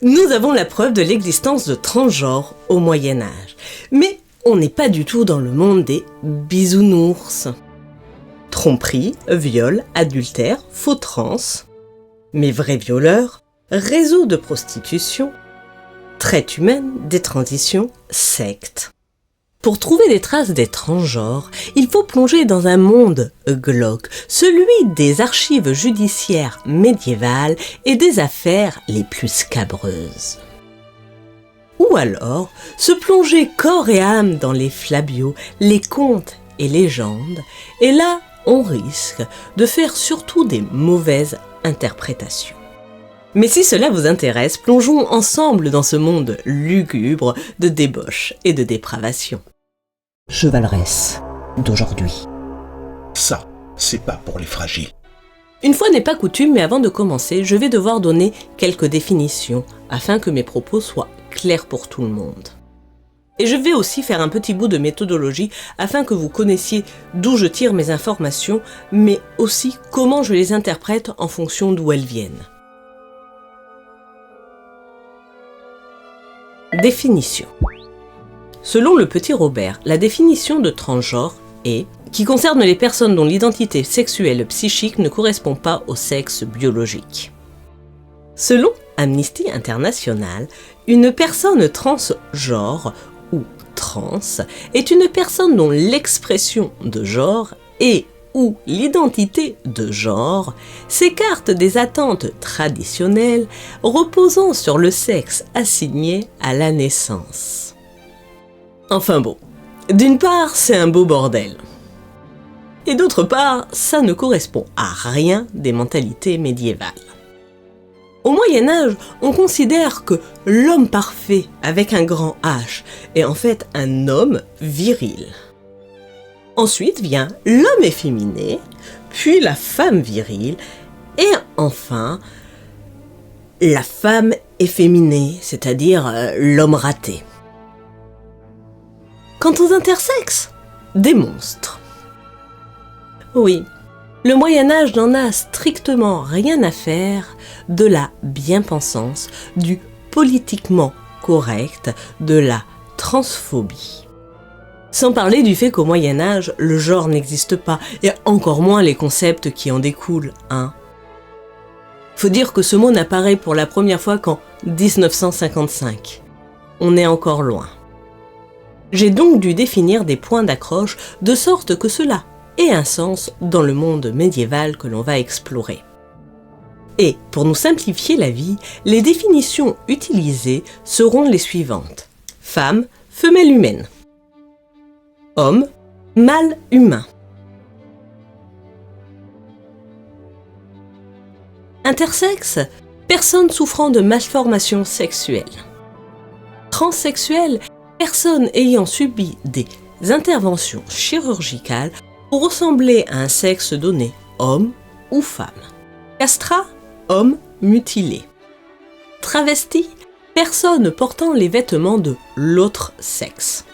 Nous avons la preuve de l'existence de transgenres au Moyen-Âge. Mais on n'est pas du tout dans le monde des bisounours. Tromperie, viol, adultère, faux trans. Mais vrais violeurs, réseaux de prostitution, traite humaine, des transitions, sectes. Pour trouver des traces des transgenres, il faut plonger dans un monde glauque, celui des archives judiciaires médiévales et des affaires les plus scabreuses. Ou alors, se plonger corps et âme dans les flabios, les contes et légendes, et là, on risque de faire surtout des mauvaises interprétations. Mais si cela vous intéresse, plongeons ensemble dans ce monde lugubre de débauche et de dépravation. Chevaleresse d'aujourd'hui. Ça, c'est pas pour les fragiles. Une fois n'est pas coutume, mais avant de commencer, je vais devoir donner quelques définitions afin que mes propos soient clairs pour tout le monde. Et je vais aussi faire un petit bout de méthodologie afin que vous connaissiez d'où je tire mes informations, mais aussi comment je les interprète en fonction d'où elles viennent. Définition. Selon le Petit Robert, la définition de transgenre est qui concerne les personnes dont l'identité sexuelle psychique ne correspond pas au sexe biologique. Selon Amnesty International, une personne transgenre ou trans est une personne dont l'expression de genre et ou l'identité de genre s'écarte des attentes traditionnelles reposant sur le sexe assigné à la naissance. Enfin bon, d'une part, c'est un beau bordel. Et d'autre part, ça ne correspond à rien des mentalités médiévales. Au Moyen-Âge, on considère que l'homme parfait avec un grand H est en fait un homme viril. Ensuite vient l'homme efféminé, puis la femme virile, et enfin la femme efféminée, c'est-à-dire l'homme raté. Quant aux intersexes, des monstres. Oui, le Moyen-Âge n'en a strictement rien à faire de la bien-pensance, du politiquement correct, de la transphobie. Sans parler du fait qu'au Moyen-Âge, le genre n'existe pas, et encore moins les concepts qui en découlent, hein. Faut dire que ce mot n'apparaît pour la première fois qu'en 1955. On est encore loin. J'ai donc dû définir des points d'accroche de sorte que cela ait un sens dans le monde médiéval que l'on va explorer. Et pour nous simplifier la vie, les définitions utilisées seront les suivantes. Femme, femelle humaine. Homme, mâle humain. Intersexe, personne souffrant de malformations sexuelles. Transsexuel, personne ayant subi des interventions chirurgicales pour ressembler à un sexe donné, homme ou femme. Castrat, homme mutilé. Travesti, personne portant les vêtements de l'autre sexe.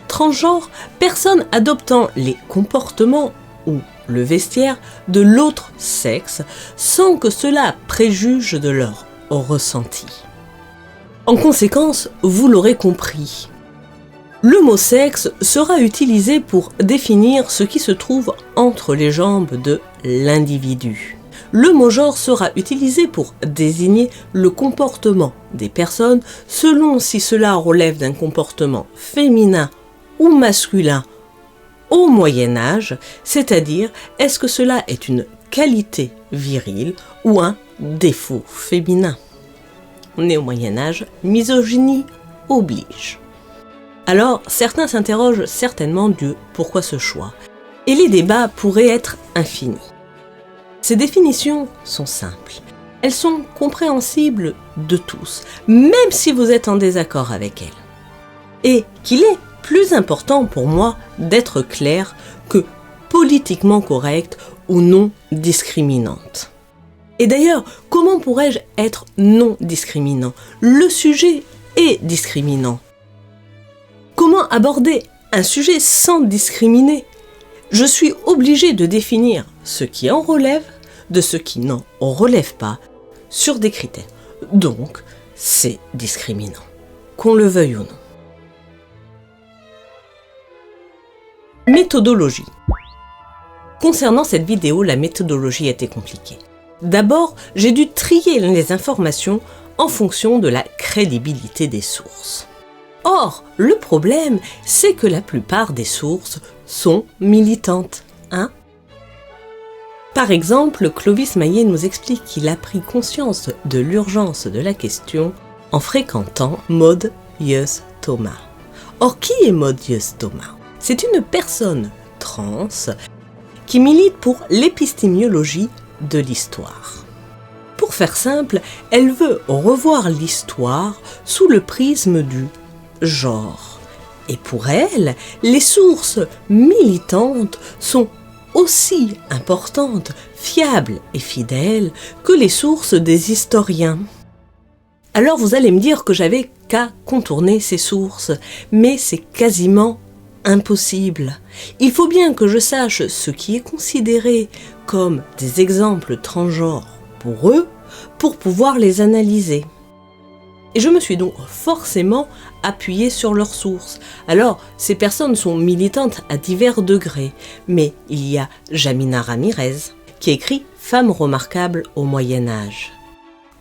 Transgenre, personne adoptant les comportements ou le vestiaire de l'autre sexe sans que cela préjuge de leur ressenti. En conséquence, vous l'aurez compris, le mot sexe sera utilisé pour définir ce qui se trouve entre les jambes de l'individu. Le mot genre sera utilisé pour désigner le comportement des personnes selon si cela relève d'un comportement féminin ou masculin au Moyen-Âge, c'est-à-dire est-ce que cela est une qualité virile ou un défaut féminin. On est au Moyen-Âge, misogynie oblige. Alors, certains s'interrogent certainement du pourquoi ce choix, et les débats pourraient être infinis. Ces définitions sont simples, elles sont compréhensibles de tous, même si vous êtes en désaccord avec elles. Et qu'il est plus important pour moi d'être clair que politiquement correcte ou non discriminante. Et d'ailleurs, comment pourrais-je être non discriminant? Le sujet est discriminant. Comment aborder un sujet sans discriminer? Je suis obligé de définir ce qui en relève de ce qui n'en relève pas sur des critères donc c'est discriminant, qu'on le veuille ou non. Méthodologie. Concernant cette vidéo, la méthodologie était compliquée. D'abord, j'ai dû trier les informations en fonction de la crédibilité des sources. Or, le problème, c'est que la plupart des sources sont militantes, hein ? Par exemple, Clovis Maillet nous explique qu'il a pris conscience de l'urgence de la question en fréquentant Maud Yeux Thomas. Or, qui est Maud Yeux Thomas ? C'est une personne trans qui milite pour l'épistémiologie de l'histoire. Pour faire simple, elle veut revoir l'histoire sous le prisme du genre. Et pour elle, les sources militantes sont aussi importantes, fiables et fidèles que les sources des historiens. Alors vous allez me dire que j'avais qu'à contourner ces sources, mais c'est quasiment impossible. Il faut bien que je sache ce qui est considéré comme des exemples transgenres pour eux, pour pouvoir les analyser. Et je me suis donc forcément appuyée sur leurs sources. Alors, ces personnes sont militantes à divers degrés, mais il y a Jamina Ramirez, qui écrit « Femmes remarquables au Moyen-Âge »,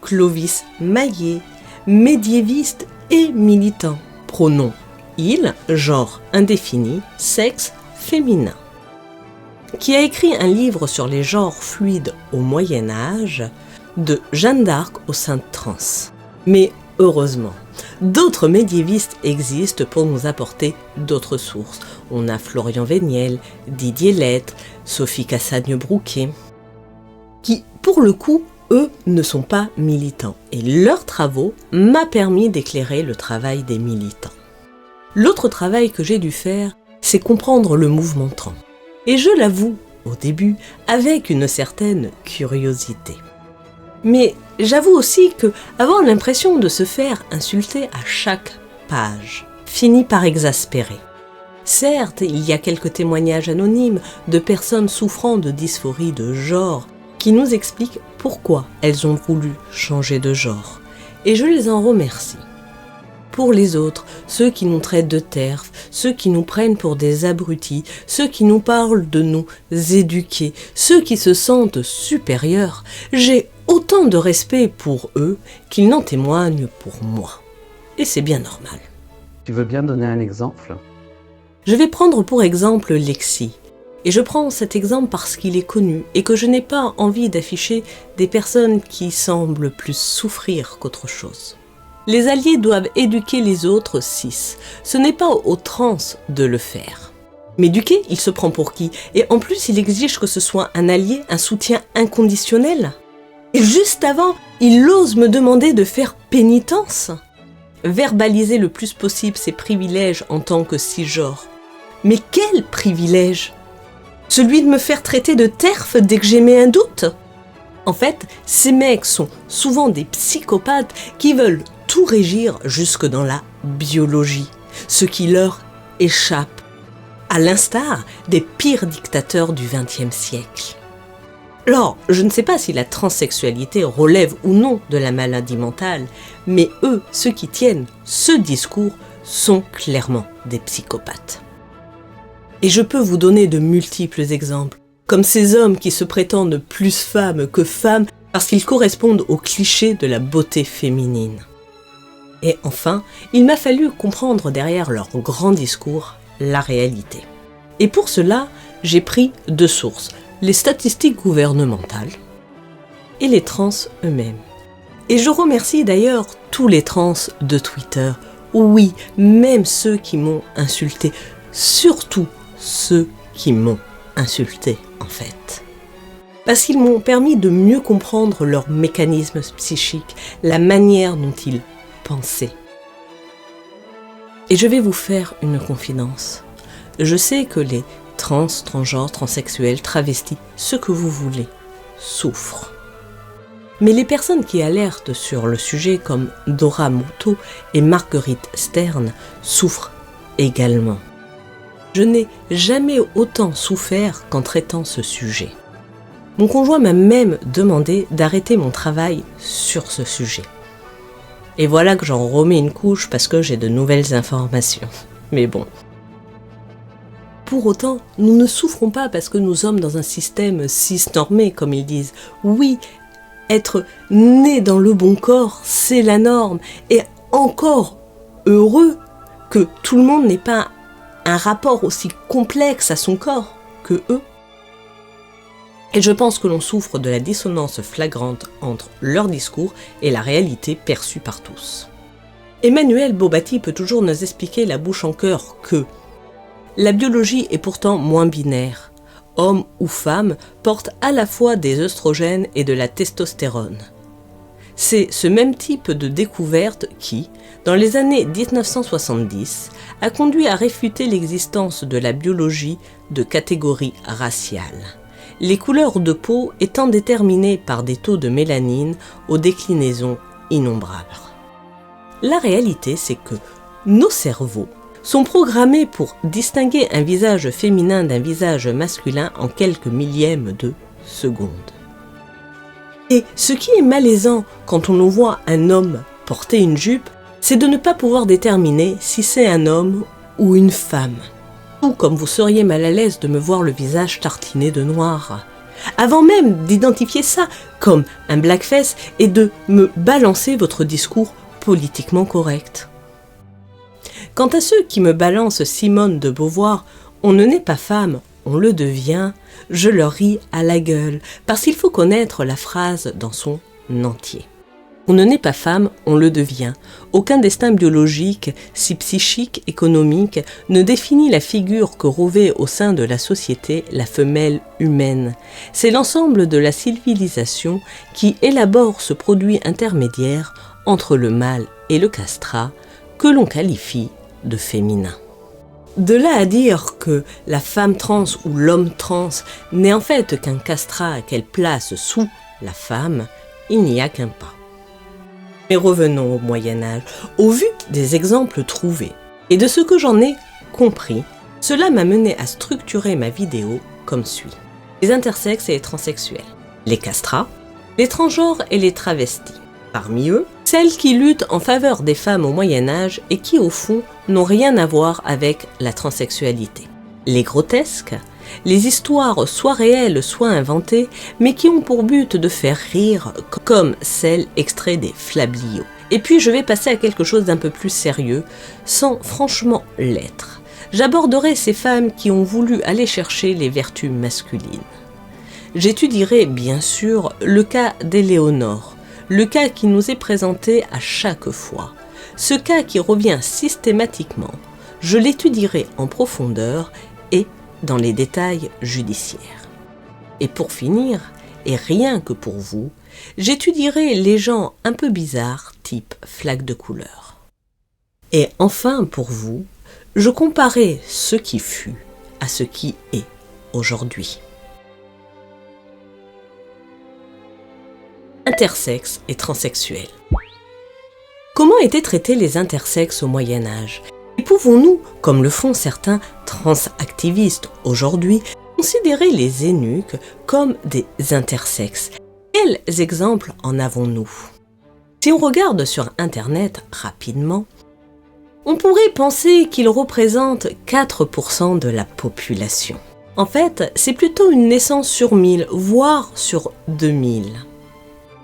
Clovis Maillet, médiéviste et militant, pronom il, genre indéfini, sexe féminin, qui a écrit un livre sur les genres fluides au Moyen-Âge, de Jeanne d'Arc aux Saintes Trans. Mais heureusement, d'autres médiévistes existent pour nous apporter d'autres sources. On a Florian Véniel, Didier Lettre, Sophie Cassagne-Brouquet, qui, pour le coup, eux ne sont pas militants. Et leurs travaux m'ont permis d'éclairer le travail des militants. L'autre travail que j'ai dû faire, c'est comprendre le mouvement trans. Et je l'avoue, au début, avec une certaine curiosité. Mais j'avoue aussi que avoir l'impression de se faire insulter à chaque page finit par exaspérer. Certes, il y a quelques témoignages anonymes de personnes souffrant de dysphorie de genre qui nous expliquent pourquoi elles ont voulu changer de genre. Et je les en remercie. Pour les autres, ceux qui nous traitent de terfs, ceux qui nous prennent pour des abrutis, ceux qui nous parlent de nous éduquer, ceux qui se sentent supérieurs, j'ai autant de respect pour eux qu'ils n'en témoignent pour moi. Et c'est bien normal. Tu veux bien donner un exemple ? Je vais prendre pour exemple Lexi. Et je prends cet exemple parce qu'il est connu et que je n'ai pas envie d'afficher des personnes qui semblent plus souffrir qu'autre chose. Les alliés doivent éduquer les autres cis. Ce n'est pas aux trans de le faire. M'éduquer, il se prend pour qui ? Et en plus, il exige que ce soit un allié, un soutien inconditionnel. Et juste avant, il ose me demander de faire pénitence. Verbaliser le plus possible ses privilèges en tant que cisgenre. Mais quel privilège ? Celui de me faire traiter de terf dès que j'émets un doute ? En fait, ces mecs sont souvent des psychopathes qui veulent tout régir jusque dans la biologie, ce qui leur échappe, à l'instar des pires dictateurs du XXe siècle. Alors, je ne sais pas si la transsexualité relève ou non de la maladie mentale, mais eux, ceux qui tiennent ce discours, sont clairement des psychopathes. Et je peux vous donner de multiples exemples, comme ces hommes qui se prétendent plus femmes que femmes parce qu'ils correspondent aux clichés de la beauté féminine. Et enfin, il m'a fallu comprendre derrière leur grand discours la réalité. Et pour cela, j'ai pris deux sources, les statistiques gouvernementales et les trans eux-mêmes. Et je remercie d'ailleurs tous les trans de Twitter, oui, même ceux qui m'ont insulté, surtout ceux qui m'ont insulté en fait. Parce qu'ils m'ont permis de mieux comprendre leurs mécanismes psychiques, la manière dont ils pensaient. Et je vais vous faire une confidence. Je sais que les trans, transgenres, transsexuels, travestis, ce que vous voulez, souffrent. Mais les personnes qui alertent sur le sujet comme Dora Muto et Marguerite Stern souffrent également. Je n'ai jamais autant souffert qu'en traitant ce sujet. Mon conjoint m'a même demandé d'arrêter mon travail sur ce sujet. Et voilà que j'en remets une couche parce que j'ai de nouvelles informations. Mais bon. Pour autant, nous ne souffrons pas parce que nous sommes dans un système cis-normé, comme ils disent. Oui, être né dans le bon corps, c'est la norme. Et encore heureux que tout le monde n'ait pas un rapport aussi complexe à son corps que eux. Et je pense que l'on souffre de la dissonance flagrante entre leur discours et la réalité perçue par tous. Emmanuel Bobatti peut toujours nous expliquer la bouche en cœur que la biologie est pourtant moins binaire. Homme ou femme portent à la fois des œstrogènes et de la testostérone. C'est ce même type de découverte qui, dans les années 1970, a conduit à réfuter l'existence de la biologie de catégorie raciale. Les couleurs de peau étant déterminées par des taux de mélanine aux déclinaisons innombrables. La réalité, c'est que nos cerveaux sont programmés pour distinguer un visage féminin d'un visage masculin en quelques millièmes de seconde. Et ce qui est malaisant quand on voit un homme porter une jupe, c'est de ne pas pouvoir déterminer si c'est un homme ou une femme. Ou comme vous seriez mal à l'aise de me voir le visage tartiné de noir. Avant même d'identifier ça comme un blackface et de me balancer votre discours politiquement correct. Quant à ceux qui me balancent Simone de Beauvoir, on ne naît pas femme, on le devient, je leur ris à la gueule, parce qu'il faut connaître la phrase dans son entier. On ne naît pas femme, on le devient. Aucun destin biologique, si psychique, économique, ne définit la figure que revêt au sein de la société la femelle humaine. C'est l'ensemble de la civilisation qui élabore ce produit intermédiaire entre le mâle et le castrat, que l'on qualifie de féminin. De là à dire que la femme trans ou l'homme trans n'est en fait qu'un castrat qu'elle place sous la femme, il n'y a qu'un pas. Mais revenons au Moyen-Âge. Au vu des exemples trouvés et de ce que j'en ai compris, cela m'a mené à structurer ma vidéo comme suit. Les intersexes et les transsexuels, les castrats, les transgenres et les travestis. Parmi eux, celles qui luttent en faveur des femmes au Moyen-Âge et qui, au fond, n'ont rien à voir avec la transsexualité. Les grotesques, les histoires soit réelles, soit inventées, mais qui ont pour but de faire rire, comme celles extraites des Flabliaux. Et puis je vais passer à quelque chose d'un peu plus sérieux, sans franchement l'être. J'aborderai ces femmes qui ont voulu aller chercher les vertus masculines. J'étudierai bien sûr le cas d'Éléonore, le cas qui nous est présenté à chaque fois. Ce cas qui revient systématiquement, je l'étudierai en profondeur et dans les détails judiciaires. Et pour finir, et rien que pour vous, j'étudierai les gens un peu bizarres, type flaque de couleur. Et enfin pour vous, je comparerai ce qui fut à ce qui est aujourd'hui. Intersexes et transsexuels. Comment étaient traités les intersexes au Moyen-Âge ? Et pouvons-nous, comme le font certains transactivistes aujourd'hui, considérer les eunuques comme des intersexes ? Quels exemples en avons-nous ? Si on regarde sur Internet rapidement, on pourrait penser qu'ils représentent 4% de la population. En fait, c'est plutôt une naissance sur 1000, voire sur 2000.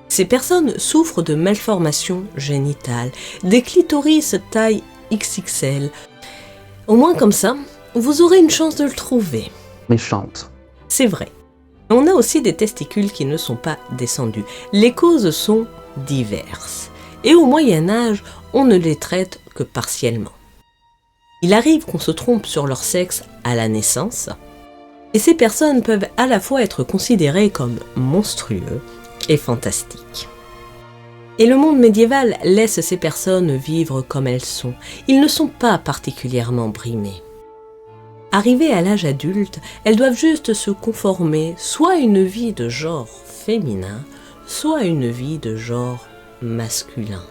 Ces personnes souffrent de malformations génitales, des clitoris taille XXL. Au moins comme ça, vous aurez une chance de le trouver. Méchante. C'est vrai. On a aussi des testicules qui ne sont pas descendus. Les causes sont diverses. Et au Moyen-Âge, on ne les traite que partiellement. Il arrive qu'on se trompe sur leur sexe à la naissance. Et ces personnes peuvent à la fois être considérées comme monstrueux et fantastique. Et le monde médiéval laisse ces personnes vivre comme elles sont. Ils ne sont pas particulièrement brimés. Arrivées à l'âge adulte, elles doivent juste se conformer soit à une vie de genre féminin, soit à une vie de genre masculin.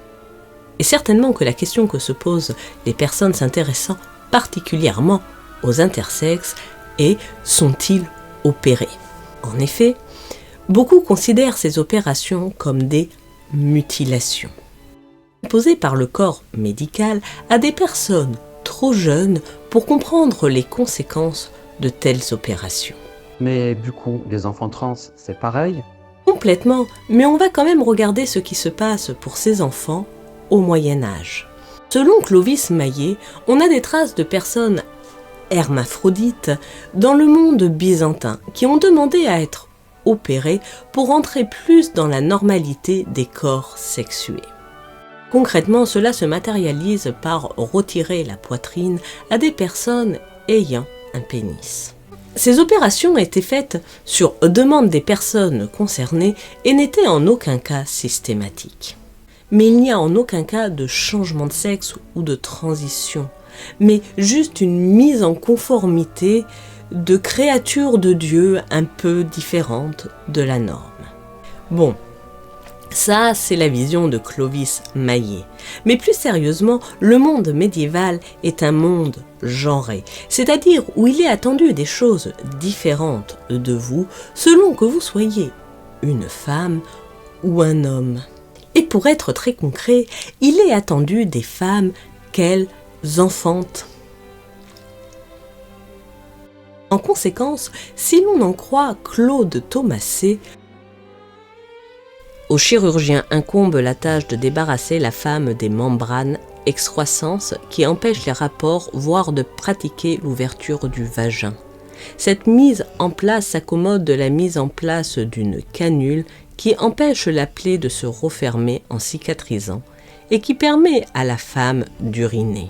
Et certainement que la question que se posent les personnes s'intéressant particulièrement aux intersexes est « sont-ils opérés ?» En effet, beaucoup considèrent ces opérations comme des mutilations. imposée par le corps médical à des personnes trop jeunes pour comprendre les conséquences de telles opérations. Mais du coup, les enfants trans, c'est pareil? Complètement, mais on va quand même regarder ce qui se passe pour ces enfants au Moyen-Âge. Selon Clovis Maillet, on a des traces de personnes hermaphrodites dans le monde byzantin qui ont demandé à être opérées pour entrer plus dans la normalité des corps sexués. Concrètement, cela se matérialise par retirer la poitrine à des personnes ayant un pénis. Ces opérations étaient faites sur demande des personnes concernées et n'étaient en aucun cas systématiques. Mais il n'y a en aucun cas de changement de sexe ou de transition, mais juste une mise en conformité de créatures de Dieu un peu différentes de la norme. Bon, ça c'est la vision de Clovis Maillet. Mais plus sérieusement, le monde médiéval est un monde genré, c'est-à-dire où il est attendu des choses différentes de vous selon que vous soyez une femme ou un homme. Et pour être très concret, il est attendu des femmes qu'elles enfantent. En conséquence, si l'on en croit Claude Thomasset, au chirurgien incombe la tâche de débarrasser la femme des membranes excroissantes qui empêchent les rapports, voire de pratiquer l'ouverture du vagin. Cette mise en place s'accommode de la mise en place d'une canule qui empêche la plaie de se refermer en cicatrisant et qui permet à la femme d'uriner.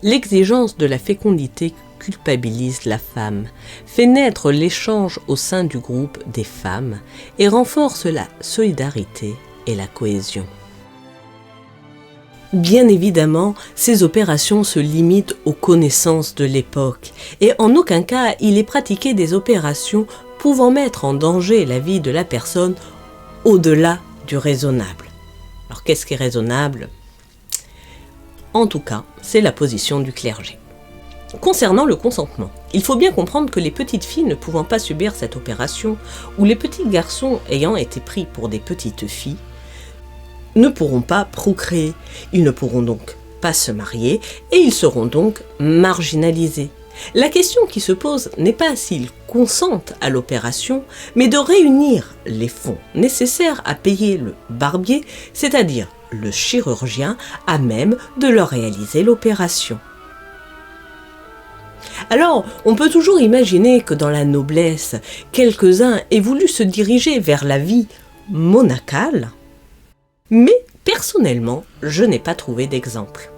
L'exigence de la fécondité culpabilise la femme, fait naître l'échange au sein du groupe des femmes et renforce la solidarité et la cohésion. Bien évidemment, ces opérations se limitent aux connaissances de l'époque et en aucun cas il est pratiqué des opérations pouvant mettre en danger la vie de la personne au-delà du raisonnable. Alors qu'est-ce qui est raisonnable ? En tout cas, c'est la position du clergé. Concernant le consentement, il faut bien comprendre que les petites filles ne pouvant pas subir cette opération, ou les petits garçons ayant été pris pour des petites filles, ne pourront pas procréer. Ils ne pourront donc pas se marier et ils seront donc marginalisés. La question qui se pose n'est pas s'ils consentent à l'opération, mais de réunir les fonds nécessaires à payer le barbier, c'est-à-dire le chirurgien à même de leur réaliser l'opération. Alors, on peut toujours imaginer que dans la noblesse, quelques-uns aient voulu se diriger vers la vie monacale, mais personnellement, je n'ai pas trouvé d'exemple.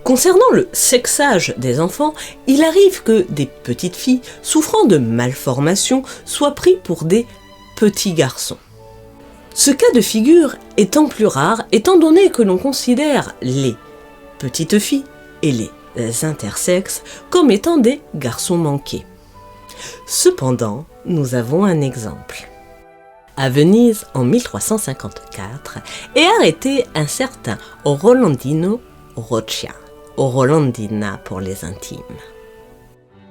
Concernant le sexage des enfants, il arrive que des petites filles souffrant de malformations soient prises pour des petits garçons. Ce cas de figure étant plus rare, étant donné que l'on considère les petites filles et les intersexes comme étant des garçons manqués. Cependant, nous avons un exemple. À Venise, en 1354, est arrêté un certain Rolandino Roccia, Rolandina pour les intimes.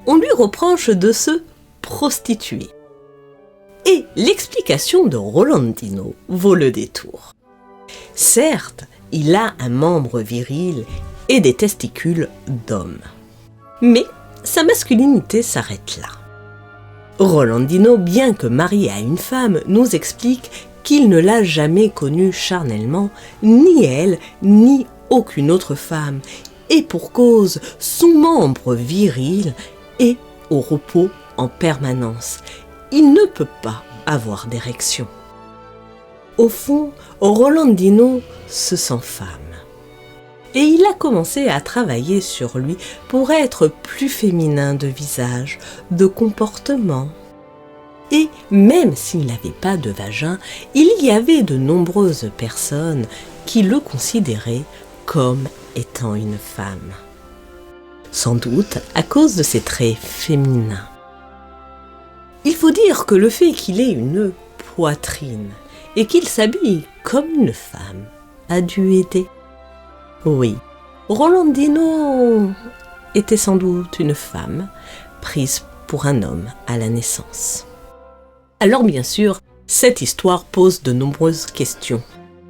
On lui reproche de se prostituer. Et l'explication de Rolandino vaut le détour. Certes, il a un membre viril et des testicules d'homme. Mais sa masculinité s'arrête là. Rolandino, bien que marié à une femme, nous explique qu'il ne l'a jamais connue charnellement, ni elle, ni aucune autre femme, et pour cause, son membre viril est au repos en permanence. Il ne peut pas avoir d'érection. Au fond, Rolandino se sent femme. Et il a commencé à travailler sur lui pour être plus féminin de visage, de comportement. Et même s'il n'avait pas de vagin, il y avait de nombreuses personnes qui le considéraient comme étant une femme. Sans doute à cause de ses traits féminins. Il faut dire que le fait qu'il ait une poitrine et qu'il s'habille comme une femme a dû aider. Oui, Rolandino était sans doute une femme prise pour un homme à la naissance. Alors bien sûr, cette histoire pose de nombreuses questions.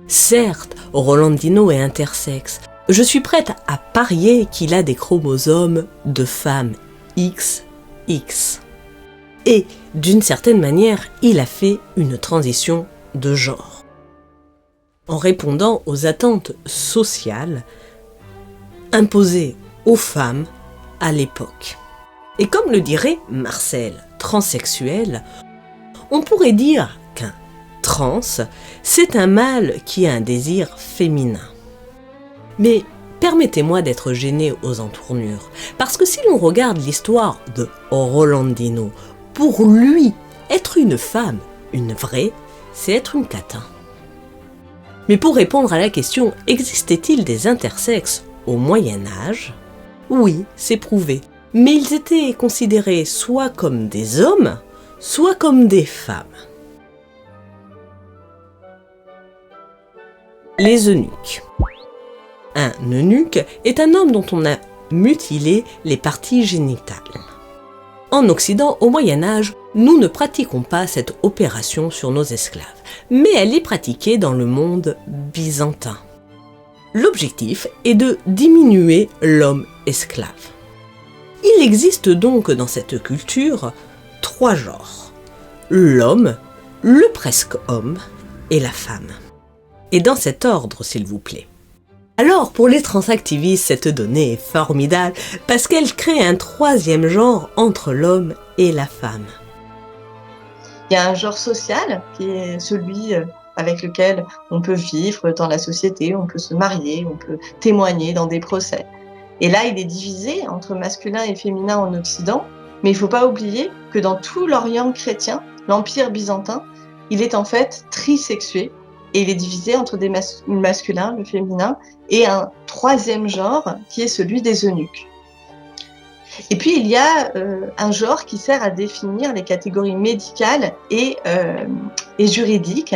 Certes, Rolandino est intersexe. Je suis prête à parier qu'il a des chromosomes de femme XX. Et, d'une certaine manière, il a fait une transition de genre. En répondant aux attentes sociales imposées aux femmes à l'époque. Et comme le dirait Marcel, transsexuel, on pourrait dire qu'un trans, c'est un mâle qui a un désir féminin. Mais permettez-moi d'être gêné aux entournures, parce que si l'on regarde l'histoire de Rolandino, pour lui, être une femme, une vraie, c'est être une catin. Mais pour répondre à la question, existait-il des intersexes au Moyen-Âge ? Oui, c'est prouvé, mais ils étaient considérés soit comme des hommes, soit comme des femmes. Les eunuques. Un eunuque est un homme dont on a mutilé les parties génitales. En Occident, au Moyen-Âge, nous ne pratiquons pas cette opération sur nos esclaves, mais elle est pratiquée dans le monde byzantin. L'objectif est de diminuer l'homme esclave. Il existe donc dans cette culture 3 genres. L'homme, le presque homme et la femme. Et dans cet ordre, s'il vous plaît. Alors, pour les transactivistes, cette donnée est formidable parce qu'elle crée un 3e genre entre l'homme et la femme. Il y a un genre social qui est celui avec lequel on peut vivre dans la société, on peut se marier, on peut témoigner dans des procès. Et là, il est divisé entre masculin et féminin en Occident, mais il ne faut pas oublier que dans tout l'Orient chrétien, l'Empire byzantin, il est en fait trisexué. Et il est divisé entre le masculin, le féminin, et un 3e genre qui est celui des eunuques. Et puis il y a un genre qui sert à définir les catégories médicales et juridiques.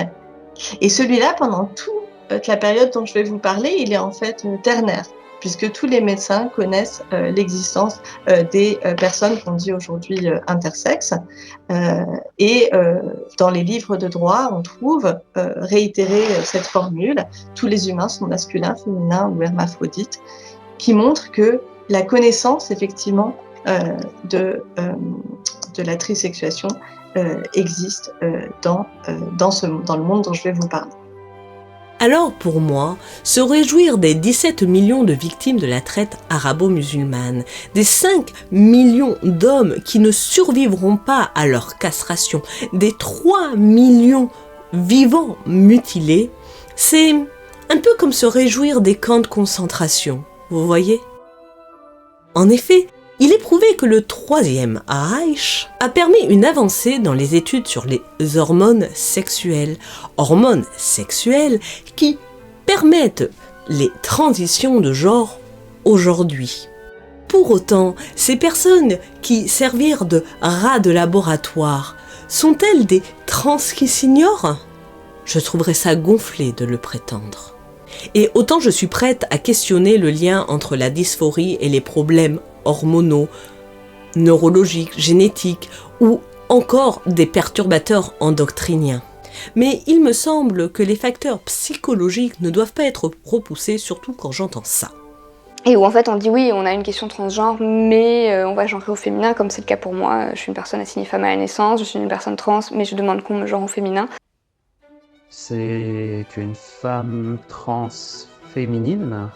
Et celui-là, pendant toute la période dont je vais vous parler, il est en fait ternaire, puisque tous les médecins connaissent l'existence des personnes qu'on dit aujourd'hui intersexes. Et dans les livres de droit, on trouve réitérée cette formule « tous les humains sont masculins, féminins ou hermaphrodites », qui montre que la connaissance, effectivement, de la trisexuation existe dans le monde dont je vais vous parler. Alors pour moi, se réjouir des 17 millions de victimes de la traite arabo-musulmane, des 5 millions d'hommes qui ne survivront pas à leur castration, des 3 millions vivants mutilés, c'est un peu comme se réjouir des camps de concentration, vous voyez ? En effet, il est prouvé que le Troisième Reich a permis une avancée dans les études sur les hormones sexuelles qui permettent les transitions de genre aujourd'hui. Pour autant, ces personnes qui servirent de rats de laboratoire sont-elles des trans qui s'ignorent ? Je trouverais ça gonflé de le prétendre. Et autant je suis prête à questionner le lien entre la dysphorie et les problèmes hormonaux, neurologiques, génétiques ou encore des perturbateurs endocriniens. Mais il me semble que les facteurs psychologiques ne doivent pas être repoussés, surtout quand j'entends ça. Et où en fait on dit oui, on a une question transgenre, mais on va genrer au féminin, comme c'est le cas pour moi. Je suis une personne assignée femme à la naissance, je suis une personne trans, mais je demande qu'on me genre au féminin. C'est une femme trans féminine.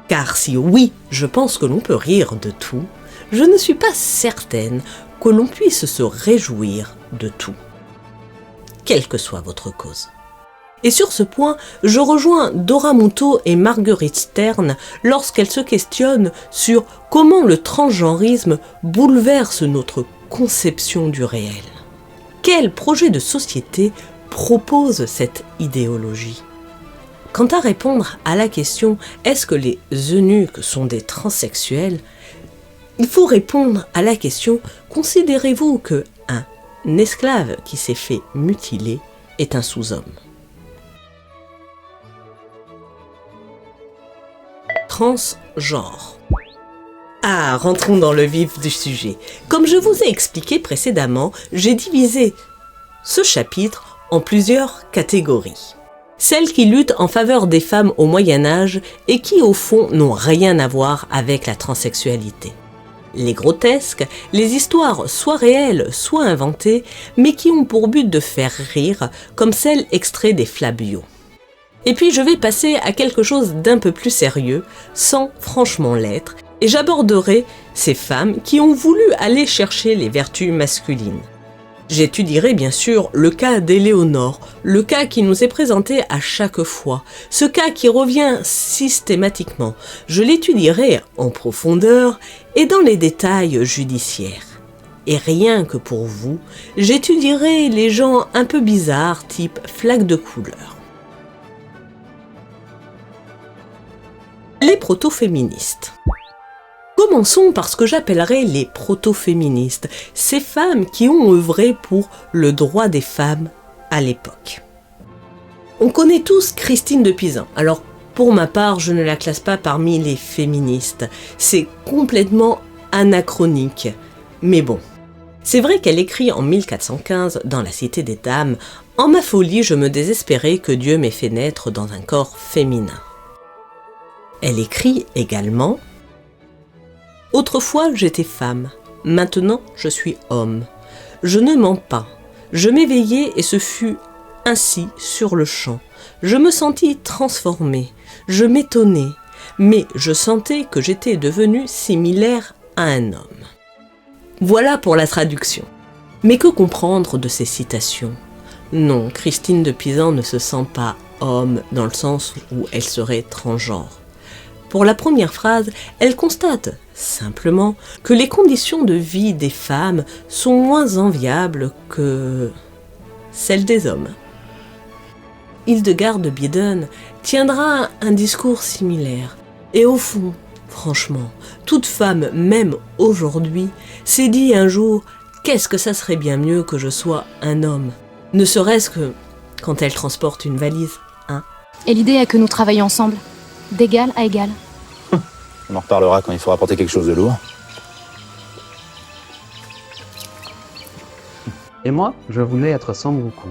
Car si oui, je pense que l'on peut rire de tout, je ne suis pas certaine que l'on puisse se réjouir de tout, quelle que soit votre cause. Et sur ce point, je rejoins Dora Muto et Marguerite Stern lorsqu'elles se questionnent sur comment le transgenrisme bouleverse notre conception du réel. Quel projet de société propose cette idéologie ? Quant à répondre à la question « Est-ce que les eunuques sont des transsexuels ?», il faut répondre à la question « Considérez-vous qu'un esclave qui s'est fait mutiler est un sous-homme ?» Transgenre. Ah, rentrons dans le vif du sujet. Comme je vous ai expliqué précédemment, j'ai divisé ce chapitre en plusieurs catégories. Celles qui luttent en faveur des femmes au Moyen-Âge et qui, au fond, n'ont rien à voir avec la transsexualité. Les grotesques, les histoires soit réelles, soit inventées, mais qui ont pour but de faire rire, comme celle extraite des Flabiaux. Et puis je vais passer à quelque chose d'un peu plus sérieux, sans franchement l'être, et j'aborderai ces femmes qui ont voulu aller chercher les vertus masculines. J'étudierai bien sûr le cas d'Éléonore, le cas qui nous est présenté à chaque fois, ce cas qui revient systématiquement. Je l'étudierai en profondeur et dans les détails judiciaires. Et rien que pour vous, j'étudierai les gens un peu bizarres type flaque de couleur. Les proto-féministes. Commençons par ce que j'appellerai les proto-féministes, ces femmes qui ont œuvré pour le droit des femmes à l'époque. On connaît tous Christine de Pisan. Alors, pour ma part, je ne la classe pas parmi les féministes. C'est complètement anachronique. Mais bon, c'est vrai qu'elle écrit en 1415 dans la Cité des Dames « En ma folie, je me désespérais que Dieu m'ait fait naître dans un corps féminin ». Elle écrit également « Autrefois j'étais femme, maintenant je suis homme. Je ne mens pas, je m'éveillai et ce fut ainsi sur le champ. Je me sentis transformée, je m'étonnai, mais je sentais que j'étais devenue similaire à un homme. » Voilà pour la traduction. Mais que comprendre de ces citations ? Non, Christine de Pisan ne se sent pas homme dans le sens où elle serait transgenre. Pour la première phrase, elle constate simplement que les conditions de vie des femmes sont moins enviables que celles des hommes. Hildegard de Bingen tiendra un discours similaire. Et au fond, franchement, toute femme, même aujourd'hui, s'est dit un jour « Qu'est-ce que ça serait bien mieux que je sois un homme ?» Ne serait-ce que quand elle transporte une valise, hein. Et l'idée est que nous travaillons ensemble, d'égal à égal. On en reparlera quand il faudra porter quelque chose de lourd. Et moi, je voulais être Sangoku.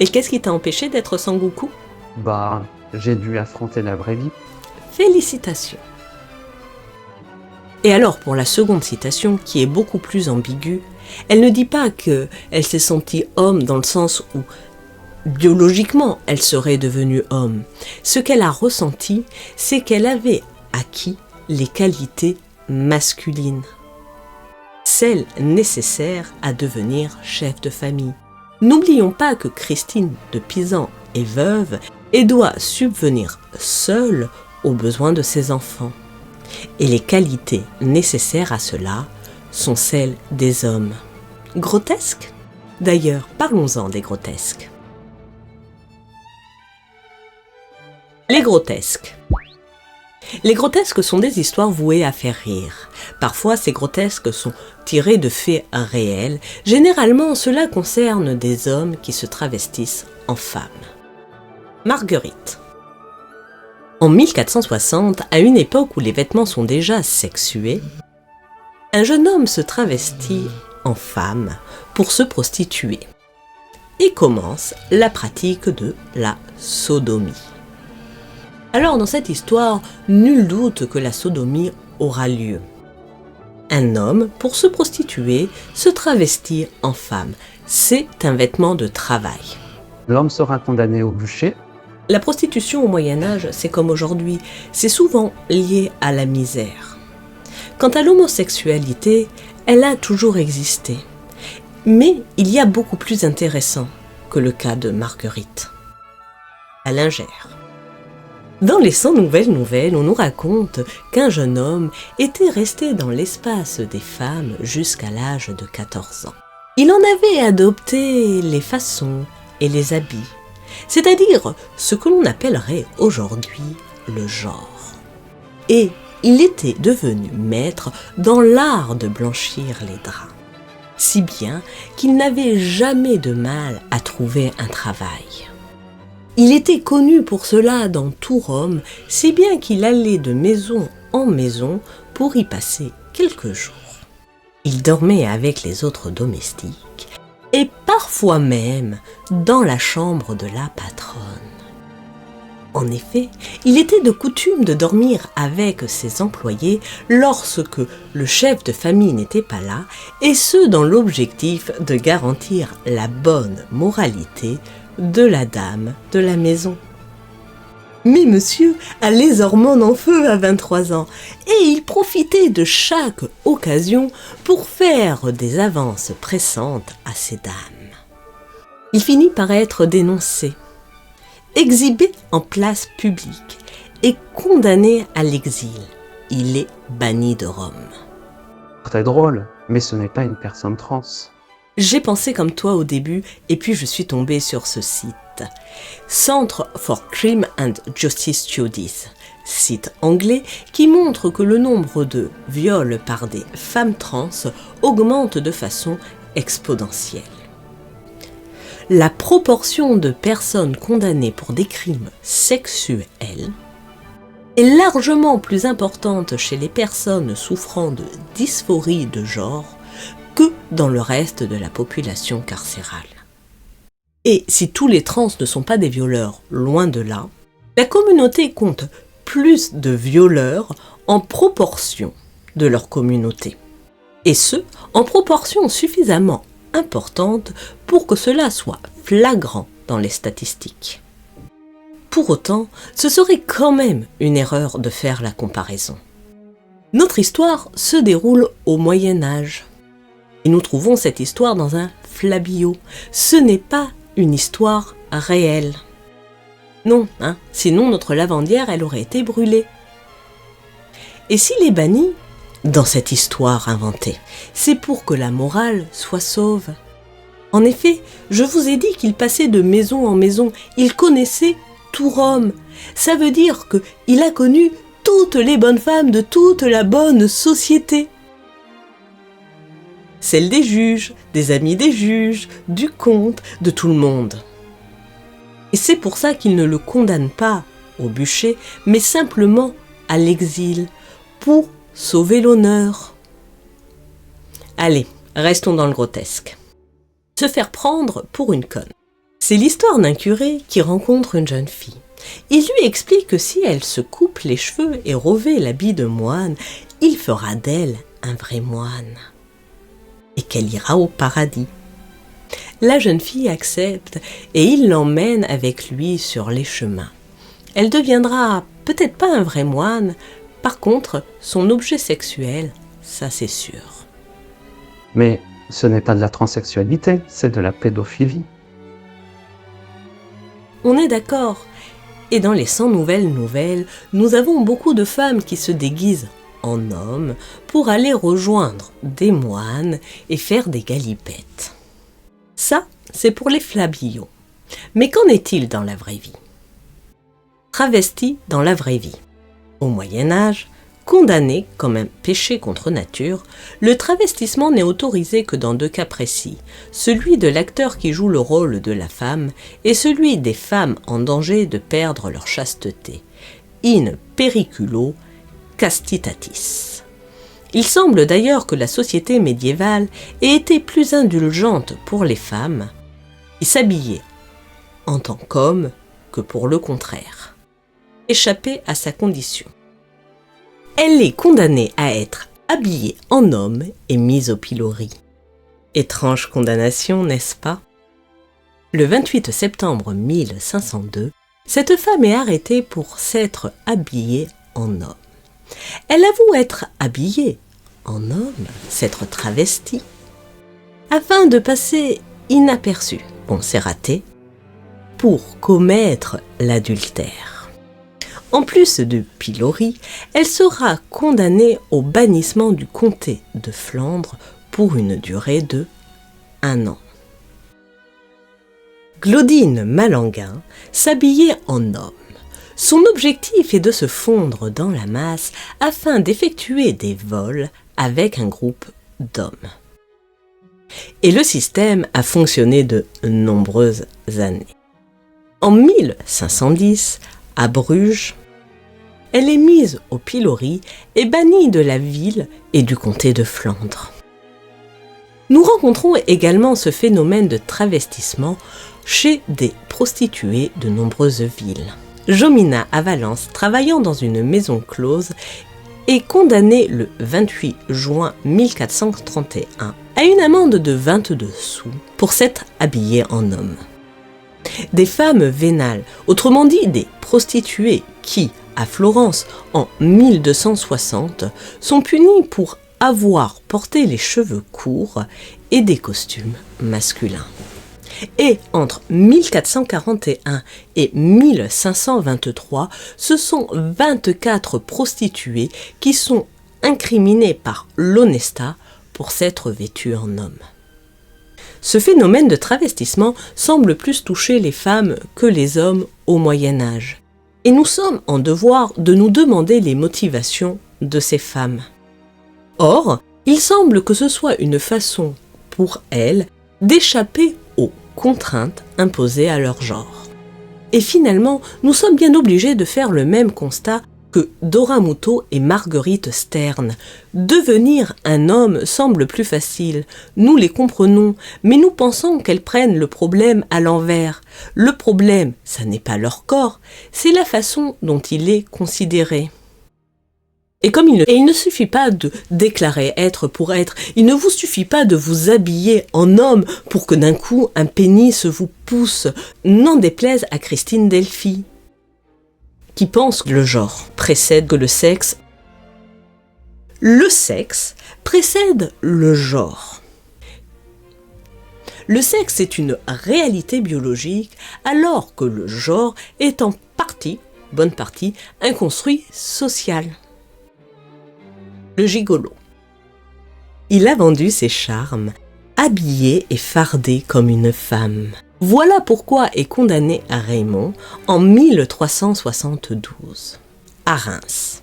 Et qu'est-ce qui t'a empêché d'être Sangoku ? Bah, j'ai dû affronter la vraie vie. Félicitations. Et alors pour la seconde citation, qui est beaucoup plus ambiguë, elle ne dit pas qu'elle s'est sentie homme dans le sens où biologiquement elle serait devenue homme. Ce qu'elle a ressenti, c'est qu'elle avait acquis les qualités masculines, celles nécessaires à devenir chef de famille. N'oublions pas que Christine de Pisan est veuve et doit subvenir seule aux besoins de ses enfants. Et les qualités nécessaires à cela sont celles des hommes. Grotesques ? D'ailleurs, parlons-en des grotesques. Les grotesques. Les grotesques sont des histoires vouées à faire rire. Parfois, ces grotesques sont tirés de faits réels. Généralement, cela concerne des hommes qui se travestissent en femmes. Marguerite. En 1460, à une époque où les vêtements sont déjà sexués, un jeune homme se travestit en femme pour se prostituer et commence la pratique de la sodomie. Alors dans cette histoire, nul doute que la sodomie aura lieu. Un homme, pour se prostituer, se travestit en femme. C'est un vêtement de travail. L'homme sera condamné au bûcher. La prostitution au Moyen-Âge, c'est comme aujourd'hui, c'est souvent lié à la misère. Quant à l'homosexualité, elle a toujours existé. Mais il y a beaucoup plus intéressant que le cas de Marguerite. La lingère. Dans les 100 nouvelles, on nous raconte qu'un jeune homme était resté dans l'espace des femmes jusqu'à l'âge de 14 ans. Il en avait adopté les façons et les habits, c'est-à-dire ce que l'on appellerait aujourd'hui le genre. Et il était devenu maître dans l'art de blanchir les draps, si bien qu'il n'avait jamais de mal à trouver un travail. Il était connu pour cela dans tout Rome, si bien qu'il allait de maison en maison pour y passer quelques jours. Il dormait avec les autres domestiques et parfois parfois même dans la chambre de la patronne. En effet, il était de coutume de dormir avec ses employés lorsque le chef de famille n'était pas là, et ce dans l'objectif de garantir la bonne moralité de la dame de la maison. Mais monsieur a les hormones en feu à 23 ans et il profitait de chaque occasion pour faire des avances pressantes à ces dames. Il finit par être dénoncé, exhibé en place publique et condamné à l'exil. Il est banni de Rome. Très drôle, mais ce n'est pas une personne trans. J'ai pensé comme toi au début et puis je suis tombée sur ce site. Centre for Crime and Justice Studies, site anglais qui montre que le nombre de viols par des femmes trans augmente de façon exponentielle. La proportion de personnes condamnées pour des crimes sexuels est largement plus importante chez les personnes souffrant de dysphorie de genre que dans le reste de la population carcérale. Et si tous les trans ne sont pas des violeurs, loin de là, la communauté compte plus de violeurs en proportion de leur communauté. Et ce, en proportion suffisamment importante pour que cela soit flagrant dans les statistiques. Pour autant, ce serait quand même une erreur de faire la comparaison. Notre histoire se déroule au Moyen Âge. Et nous trouvons cette histoire dans un flabio. Ce n'est pas une histoire réelle. Non, sinon notre lavandière, elle aurait été brûlée. Et s'il est banni, dans cette histoire inventée, c'est pour que la morale soit sauve. En effet, je vous ai dit qu'il passait de maison en maison, il connaissait tout Rome. Ça veut dire qu'il a connu toutes les bonnes femmes de toute la bonne société. Celles des juges, des amis des juges, du comte, de tout le monde. Et c'est pour ça qu'il ne le condamne pas au bûcher, mais simplement à l'exil, pour sauver l'honneur. Allez, restons dans le grotesque. Se faire prendre pour une conne. C'est l'histoire d'un curé qui rencontre une jeune fille. Il lui explique que si elle se coupe les cheveux et revêt l'habit de moine, il fera d'elle un vrai moine. Et qu'elle ira au paradis. La jeune fille accepte et il l'emmène avec lui sur les chemins. Elle deviendra peut-être pas un vrai moine, par contre, son objet sexuel, ça c'est sûr. Mais ce n'est pas de la transsexualité, c'est de la pédophilie. On est d'accord. Et dans les 100 nouvelles, nous avons beaucoup de femmes qui se déguisent en hommes pour aller rejoindre des moines et faire des galipettes. Ça, c'est pour les flabillons. Mais qu'en est-il dans la vraie vie? Travesti dans la vraie vie. Au Moyen-Âge, condamné comme un péché contre nature, le travestissement n'est autorisé que dans 2 cas précis, celui de l'acteur qui joue le rôle de la femme et celui des femmes en danger de perdre leur chasteté, in periculo castitatis. Il semble d'ailleurs que la société médiévale ait été plus indulgente pour les femmes qui s'habillaient en tant qu'hommes que pour le contraire, échapper à sa condition. Elle est condamnée à être habillée en homme et mise au pilori. Étrange condamnation, n'est-ce pas? Le 28 septembre 1502, cette femme est arrêtée pour s'être habillée en homme. Elle avoue être habillée en homme, s'être travestie, afin de passer inaperçue, bon c'est raté, pour commettre l'adultère. En plus de pilori, elle sera condamnée au bannissement du comté de Flandre pour une durée de 1 an. Claudine Malanguin s'habillait en homme. Son objectif est de se fondre dans la masse afin d'effectuer des vols avec un groupe d'hommes. Et le système a fonctionné de nombreuses années. En 1510, à Bruges, elle est mise au pilori et bannie de la ville et du comté de Flandre. Nous rencontrons également ce phénomène de travestissement chez des prostituées de nombreuses villes. Jomina à Valence, travaillant dans une maison close, est condamnée le 28 juin 1431 à une amende de 22 sous pour s'être habillée en homme. Des femmes vénales, autrement dit des prostituées qui, à Florence en 1260, sont punies pour avoir porté les cheveux courts et des costumes masculins. Et entre 1441 et 1523, ce sont 24 prostituées qui sont incriminées par l'Onesta pour s'être vêtues en homme. Ce phénomène de travestissement semble plus toucher les femmes que les hommes au Moyen Âge. Et nous sommes en devoir de nous demander les motivations de ces femmes. Or, il semble que ce soit une façon pour elles d'échapper aux contraintes imposées à leur genre. Et finalement, nous sommes bien obligés de faire le même constat que Dora Muto et Marguerite Stern. Devenir un homme semble plus facile, nous les comprenons, mais nous pensons qu'elles prennent le problème à l'envers. Le problème, ça n'est pas leur corps, c'est la façon dont il est considéré. Et comme il ne suffit pas de déclarer être pour être, il ne vous suffit pas de vous habiller en homme pour que d'un coup un pénis vous pousse, n'en déplaise à Christine Delphi, qui pense que le genre précède que le sexe. Le sexe précède le genre. Le sexe est une réalité biologique, alors que le genre est en partie, bonne partie, un construit social. Le gigolo. Il a vendu ses charmes, habillé et fardé comme une femme. Voilà pourquoi est condamné à Raymond en 1372, à Reims.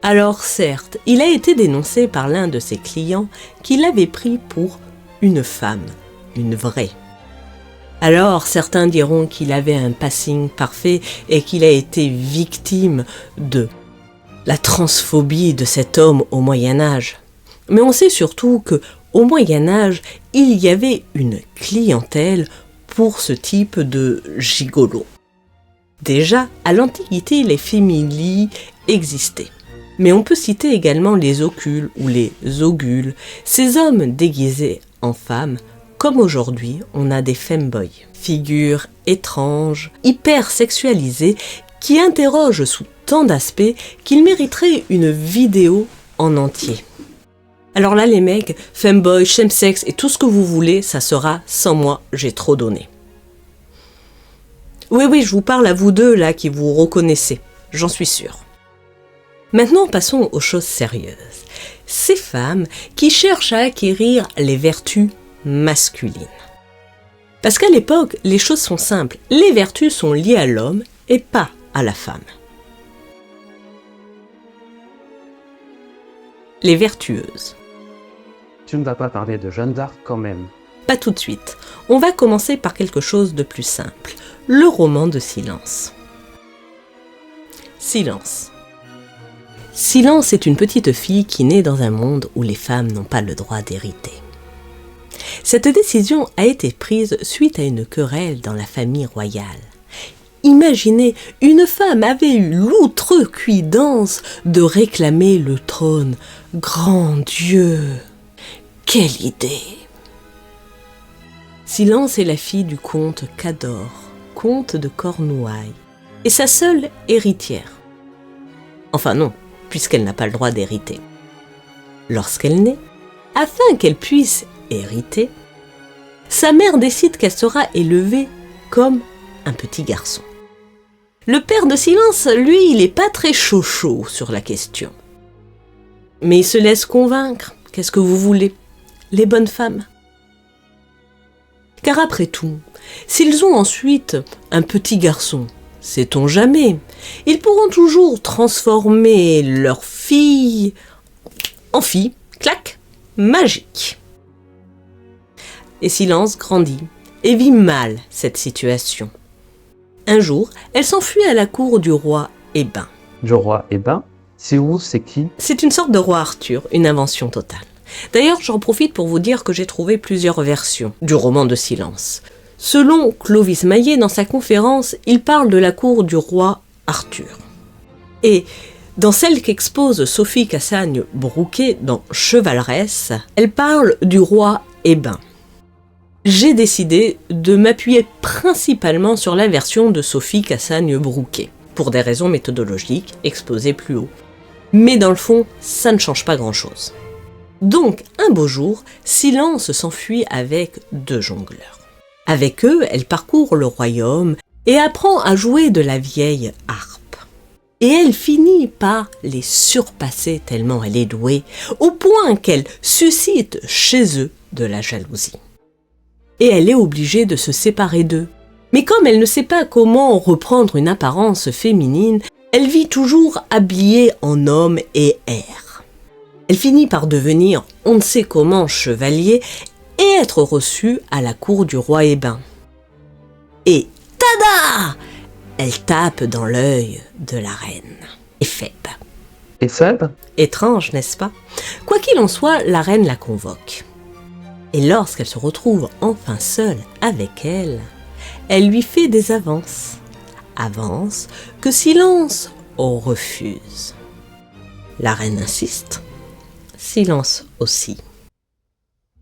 Alors certes, il a été dénoncé par l'un de ses clients qui l'avait pris pour une femme, une vraie. Alors certains diront qu'il avait un passing parfait et qu'il a été victime de la transphobie de cet homme au Moyen-Âge. Mais on sait surtout qu'au Moyen-Âge, il y avait une clientèle pour ce type de gigolo. Déjà, à l'Antiquité, les fémilies existaient. Mais on peut citer également les ocules ou les ogules, ces hommes déguisés en femmes, comme aujourd'hui on a des femboys, figures étranges, hyper sexualisées, qui interrogent sous tant d'aspects qu'ils mériteraient une vidéo en entier. Alors là les mecs, femboy, chemsex et tout ce que vous voulez, ça sera sans moi, j'ai trop donné. Oui, je vous parle à vous deux là qui vous reconnaissez, j'en suis sûre. Maintenant passons aux choses sérieuses. Ces femmes qui cherchent à acquérir les vertus masculines. Parce qu'à l'époque, les choses sont simples, les vertus sont liées à l'homme et pas à la femme. Les vertueuses. Tu ne vas pas parler de Jeanne d'Arc quand même. Pas tout de suite. On va commencer par quelque chose de plus simple. Le roman de Silence. Silence. Silence est une petite fille qui naît dans un monde où les femmes n'ont pas le droit d'hériter. Cette décision a été prise suite à une querelle dans la famille royale. Imaginez, une femme avait eu l'outrecuidance de réclamer le trône. Grand Dieu! Quelle idée! Silence est la fille du comte Cador, comte de Cornouailles, et sa seule héritière. Enfin non, puisqu'elle n'a pas le droit d'hériter. Lorsqu'elle naît, afin qu'elle puisse hériter, sa mère décide qu'elle sera élevée comme un petit garçon. Le père de Silence, lui, il n'est pas très chaud sur la question. Mais il se laisse convaincre. Qu'est-ce que vous voulez? Les bonnes femmes. Car après tout, s'ils ont ensuite un petit garçon, sait-on jamais, ils pourront toujours transformer leur fille en fille, clac, magique. Et Silence grandit et vit mal cette situation. Un jour, elle s'enfuit à la cour du roi Hébin. Du roi Hébin? C'est où? C'est qui? C'est une sorte de roi Arthur, une invention totale. D'ailleurs, j'en profite pour vous dire que j'ai trouvé plusieurs versions du roman de Silence. Selon Clovis Maillet, dans sa conférence, il parle de la cour du roi Arthur. Et dans celle qu'expose Sophie Cassagne-Brouquet dans Chevaleresse, elle parle du roi Hébin. J'ai décidé de m'appuyer principalement sur la version de Sophie Cassagne-Brouquet, pour des raisons méthodologiques exposées plus haut. Mais dans le fond, ça ne change pas grand-chose. Donc, un beau jour, Silence s'enfuit avec 2 jongleurs. Avec eux, elle parcourt le royaume et apprend à jouer de la vieille harpe. Et elle finit par les surpasser tellement elle est douée, au point qu'elle suscite chez eux de la jalousie. Et elle est obligée de se séparer d'eux. Mais comme elle ne sait pas comment reprendre une apparence féminine, elle vit toujours habillée en homme et air. Elle finit par devenir on ne sait comment chevalier et être reçue à la cour du roi Hébin. Et tada! Elle tape dans l'œil de la reine, Éphèbe. Éphèbe? Étrange, n'est-ce pas? Quoi qu'il en soit, la reine la convoque. Et lorsqu'elle se retrouve enfin seule avec elle, elle lui fait des avances. Avances que Silence refuse. La reine insiste. Silence aussi.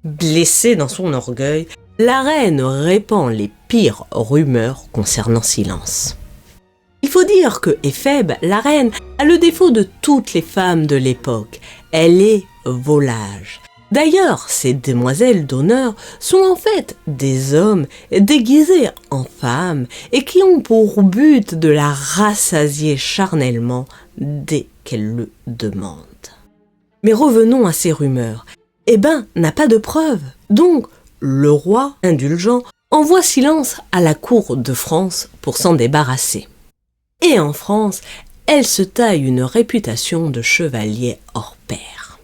Blessée dans son orgueil, la reine répand les pires rumeurs concernant Silence. Il faut dire que Éphèbe, la reine, a le défaut de toutes les femmes de l'époque. Elle est volage. D'ailleurs, ces demoiselles d'honneur sont en fait des hommes déguisés en femmes et qui ont pour but de la rassasier charnellement dès qu'elle le demande. Mais revenons à ces rumeurs. Hébin n'a pas de preuves, donc le roi, indulgent, envoie Silence à la cour de France pour s'en débarrasser. Et en France, elle se taille une réputation de chevalier hors pair.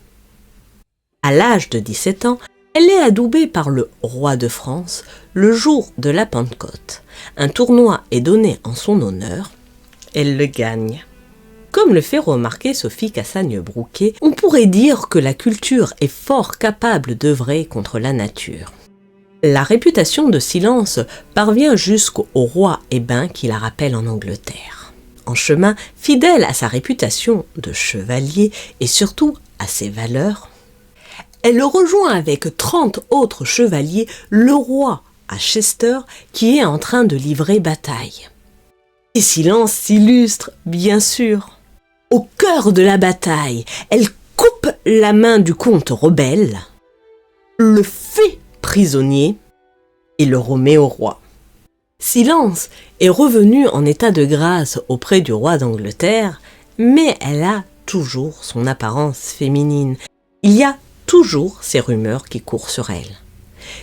À l'âge de 17 ans, elle est adoubée par le roi de France le jour de la Pentecôte. Un tournoi est donné en son honneur. Elle le gagne. Comme le fait remarquer Sophie Cassagne-Brouquet, on pourrait dire que la culture est fort capable d'œuvrer contre la nature. La réputation de Silence parvient jusqu'au roi Hébin qui la rappelle en Angleterre. En chemin, fidèle à sa réputation de chevalier et surtout à ses valeurs, elle rejoint avec 30 autres chevaliers le roi à Chester qui est en train de livrer bataille. Et Silence s'illustre, bien sûr. Au cœur de la bataille, elle coupe la main du comte rebelle, le fait prisonnier et le remet au roi. Silence est revenue en état de grâce auprès du roi d'Angleterre, mais elle a toujours son apparence féminine. Il y a toujours ces rumeurs qui courent sur elle.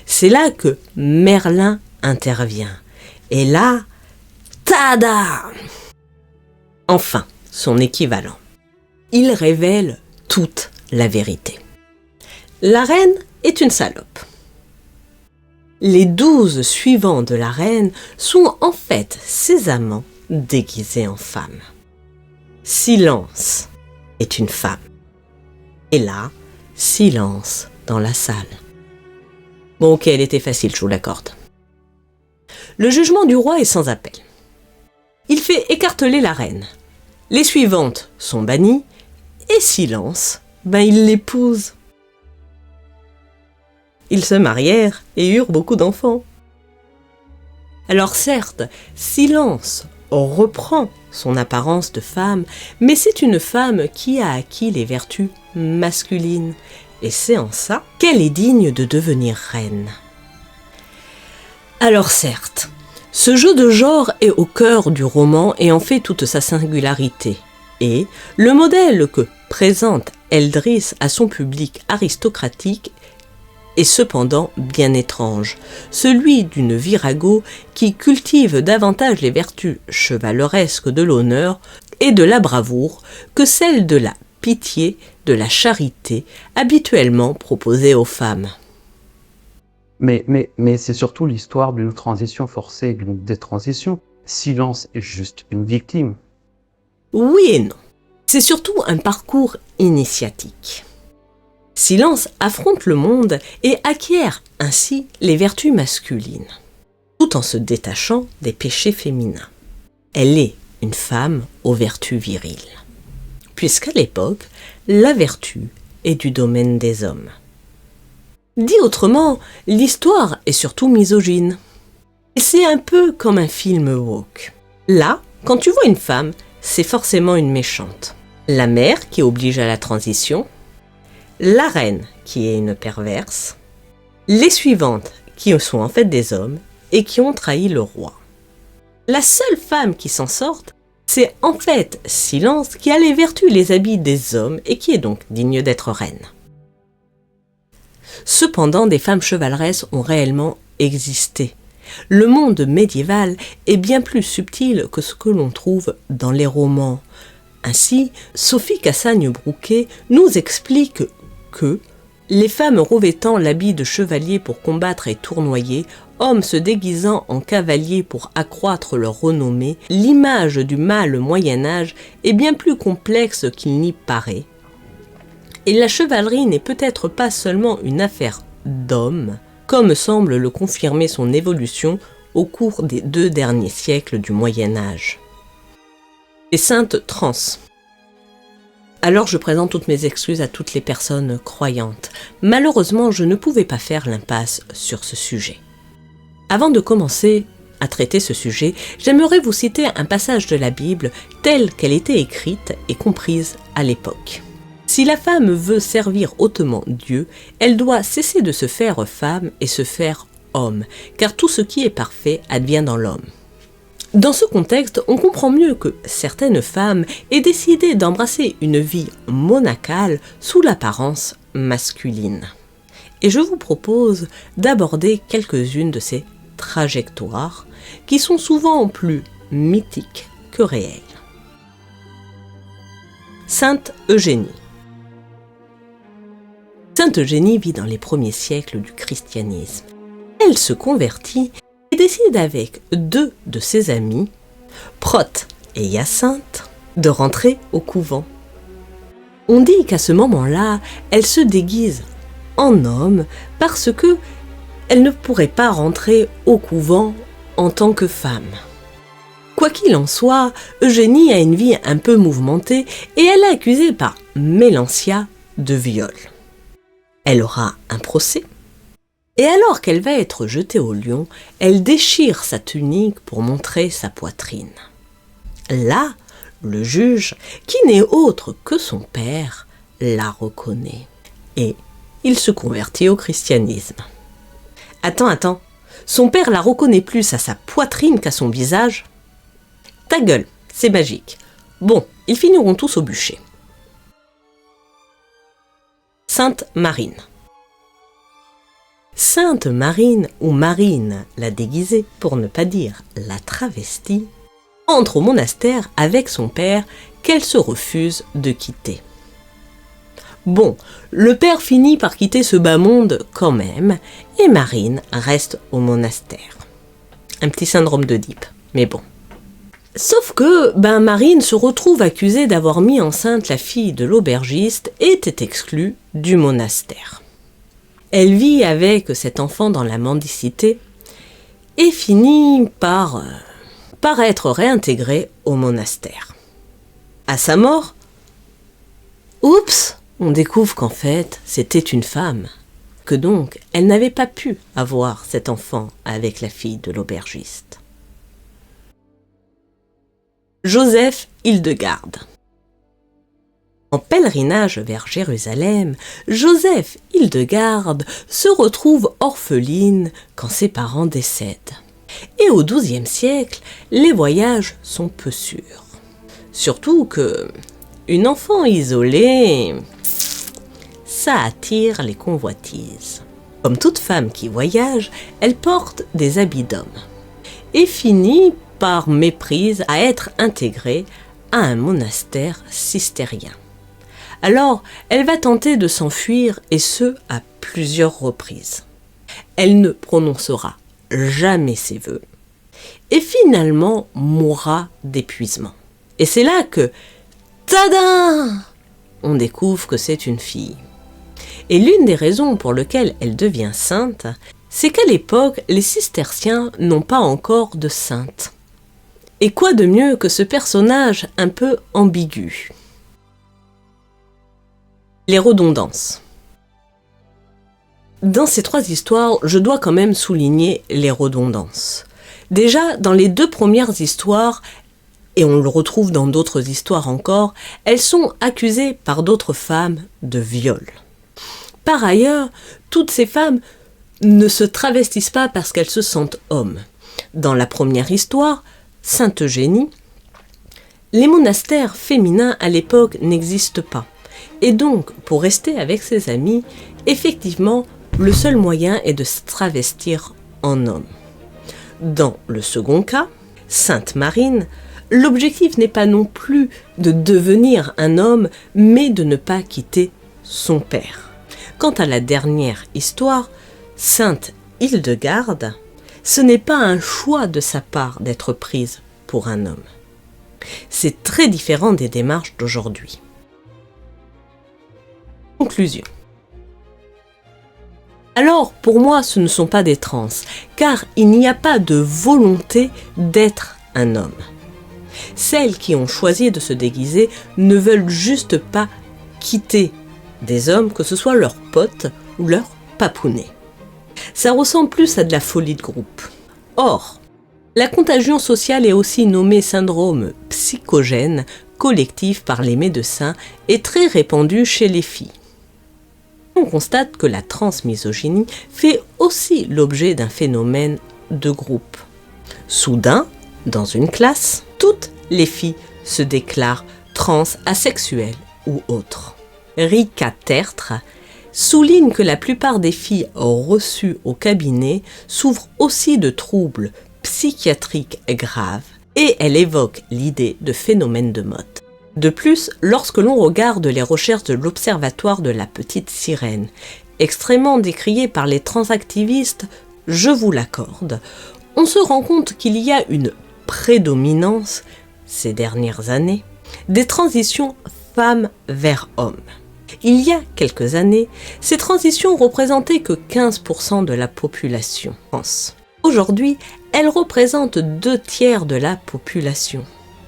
C'est là que Merlin intervient. Et là, tada! Enfin, son équivalent. Il révèle toute la vérité. La reine est une salope. Les 12 suivants de la reine sont en fait ses amants déguisés en femmes. Silence est une femme. Et là, silence dans la salle. Bon, ok, elle était facile, je vous l'accorde. Le jugement du roi est sans appel. Il fait écarteler la reine. Les suivantes sont bannies, et Silence, il l'épouse. Ils se marièrent et eurent beaucoup d'enfants. Alors certes, Silence reprend son apparence de femme, mais c'est une femme qui a acquis les vertus masculines, et c'est en ça qu'elle est digne de devenir reine. Alors certes, ce jeu de genre est au cœur du roman et en fait toute sa singularité. Et le modèle que présente Eldris à son public aristocratique est cependant bien étrange, celui d'une virago qui cultive davantage les vertus chevaleresques de l'honneur et de la bravoure que celles de la pitié, de la charité, habituellement proposées aux femmes. Mais c'est surtout l'histoire d'une transition forcée, d'une détransition. Silence est juste une victime. Oui et non. C'est surtout un parcours initiatique. Silence affronte le monde et acquiert ainsi les vertus masculines, tout en se détachant des péchés féminins. Elle est une femme aux vertus viriles, puisqu'à l'époque, la vertu est du domaine des hommes. Dit autrement, l'histoire est surtout misogyne. Et c'est un peu comme un film woke. Là, quand tu vois une femme, c'est forcément une méchante. La mère qui oblige à la transition, la reine qui est une perverse, les suivantes qui sont en fait des hommes et qui ont trahi le roi. La seule femme qui s'en sorte, c'est en fait Silence qui a les vertus, les habits des hommes et qui est donc digne d'être reine. Cependant, des femmes chevaleresses ont réellement existé. Le monde médiéval est bien plus subtil que ce que l'on trouve dans les romans. Ainsi, Sophie Cassagne-Brouquet nous explique que les femmes revêtant l'habit de chevalier pour combattre et tournoyer, hommes se déguisant en cavaliers pour accroître leur renommée, l'image du mâle Moyen-Âge est bien plus complexe qu'il n'y paraît. Et la chevalerie n'est peut-être pas seulement une affaire d'hommes, comme semble le confirmer son évolution au cours des 2 derniers siècles du Moyen-Âge. Les saintes trans. Alors je présente toutes mes excuses à toutes les personnes croyantes. Malheureusement, je ne pouvais pas faire l'impasse sur ce sujet. Avant de commencer à traiter ce sujet, j'aimerais vous citer un passage de la Bible telle qu'elle était écrite et comprise à l'époque. Si la femme veut servir hautement Dieu, elle doit cesser de se faire femme et se faire homme, car tout ce qui est parfait advient dans l'homme. Dans ce contexte, on comprend mieux que certaines femmes aient décidé d'embrasser une vie monacale sous l'apparence masculine. Et je vous propose d'aborder quelques-unes de ces trajectoires qui sont souvent plus mythiques que réelles. Sainte Eugénie. Sainte Eugénie vit dans les premiers siècles du christianisme. Elle se convertit et décide avec 2 de ses amis, Prote et Hyacinthe, de rentrer au couvent. On dit qu'à ce moment-là, elle se déguise en homme parce que elle ne pourrait pas rentrer au couvent en tant que femme. Quoi qu'il en soit, Eugénie a une vie un peu mouvementée et elle est accusée par Mélancia de viol. Elle aura un procès. Et alors qu'elle va être jetée au lion, elle déchire sa tunique pour montrer sa poitrine. Là, le juge, qui n'est autre que son père, la reconnaît. Et il se convertit au christianisme. Attends, son père la reconnaît plus à sa poitrine qu'à son visage? Ta gueule, c'est magique. Bon, ils finiront tous au bûcher. Sainte Marine. Sainte Marine, ou Marine la déguisée, pour ne pas dire la travestie, entre au monastère avec son père qu'elle se refuse de quitter. Bon, le père finit par quitter ce bas monde quand même, et Marine reste au monastère. Un petit syndrome d'Oedipe, mais bon. Sauf que, Marine se retrouve accusée d'avoir mis enceinte la fille de l'aubergiste et était exclue du monastère. Elle vit avec cet enfant dans la mendicité et finit par être réintégrée au monastère. À sa mort, oups, on découvre qu'en fait, c'était une femme, que donc elle n'avait pas pu avoir cet enfant avec la fille de l'aubergiste. Joseph Hildegarde. En pèlerinage vers Jérusalem, Joseph Hildegarde se retrouve orpheline quand ses parents décèdent. Et au XIIe siècle, les voyages sont peu sûrs. Surtout que une enfant isolée, ça attire les convoitises. Comme toute femme qui voyage, elle porte des habits d'homme et finit par méprise à être intégrée à un monastère cistercien. Alors, elle va tenter de s'enfuir, et ce, à plusieurs reprises. Elle ne prononcera jamais ses vœux, et finalement mourra d'épuisement. Et c'est là que, tadam, on découvre que c'est une fille. Et l'une des raisons pour lesquelles elle devient sainte, c'est qu'à l'époque, les cisterciens n'ont pas encore de sainte. Et quoi de mieux que ce personnage un peu ambigu? Les redondances. Dans ces trois histoires, je dois quand même souligner les redondances. Déjà, dans les deux premières histoires, et on le retrouve dans d'autres histoires encore, elles sont accusées par d'autres femmes de viol. Par ailleurs, toutes ces femmes ne se travestissent pas parce qu'elles se sentent hommes. Dans la première histoire, Sainte Eugénie, les monastères féminins à l'époque n'existent pas. Et donc, pour rester avec ses amis, effectivement, le seul moyen est de se travestir en homme. Dans le second cas, Sainte Marine, l'objectif n'est pas non plus de devenir un homme, mais de ne pas quitter son père. Quant à la dernière histoire, Sainte Hildegarde, ce n'est pas un choix de sa part d'être prise pour un homme. C'est très différent des démarches d'aujourd'hui. Conclusion. Alors, pour moi, ce ne sont pas des trans, car il n'y a pas de volonté d'être un homme. Celles qui ont choisi de se déguiser ne veulent juste pas quitter des hommes, que ce soit leurs potes ou leurs papounets. Ça ressemble plus à de la folie de groupe. Or, la contagion sociale est aussi nommée syndrome psychogène collectif par les médecins et très répandue chez les filles. On constate que la transmisogynie fait aussi l'objet d'un phénomène de groupe. Soudain, dans une classe, toutes les filles se déclarent trans, asexuelles ou autres. Rika Tertre souligne que la plupart des filles reçues au cabinet souffrent aussi de troubles psychiatriques graves et elle évoque l'idée de phénomène de mode. De plus, lorsque l'on regarde les recherches de l'Observatoire de la Petite Sirène, extrêmement décrié par les transactivistes, je vous l'accorde, on se rend compte qu'il y a une prédominance, ces dernières années, des transitions femmes vers hommes. Il y a quelques années, ces transitions représentaient que 15% de la population en France. Aujourd'hui, elles représentent 2/3 de la population.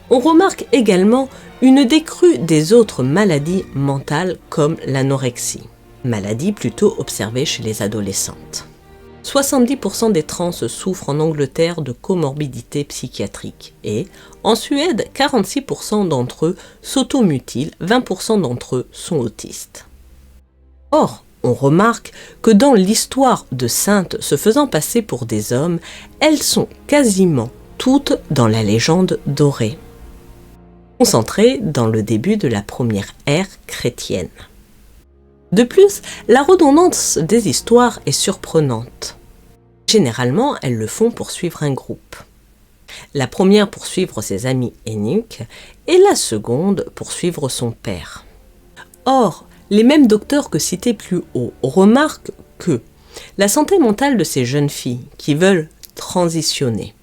On remarque également une décrue des autres maladies mentales comme l'anorexie, maladie plutôt observée chez les adolescentes. 70% des trans souffrent en Angleterre de comorbidités psychiatriques et, en Suède, 46% d'entre eux s'automutilent, 20% d'entre eux sont autistes. Or, on remarque que dans l'histoire de saintes se faisant passer pour des hommes, elles sont quasiment toutes dans la légende dorée, concentrées dans le début de la première ère chrétienne. De plus, la redondance des histoires est surprenante. Généralement, elles le font pour suivre un groupe. La première pour suivre ses amis eunuques et la seconde pour suivre son père. Or, les mêmes docteurs que cités plus haut remarquent que la santé mentale de ces jeunes filles qui veulent transitionner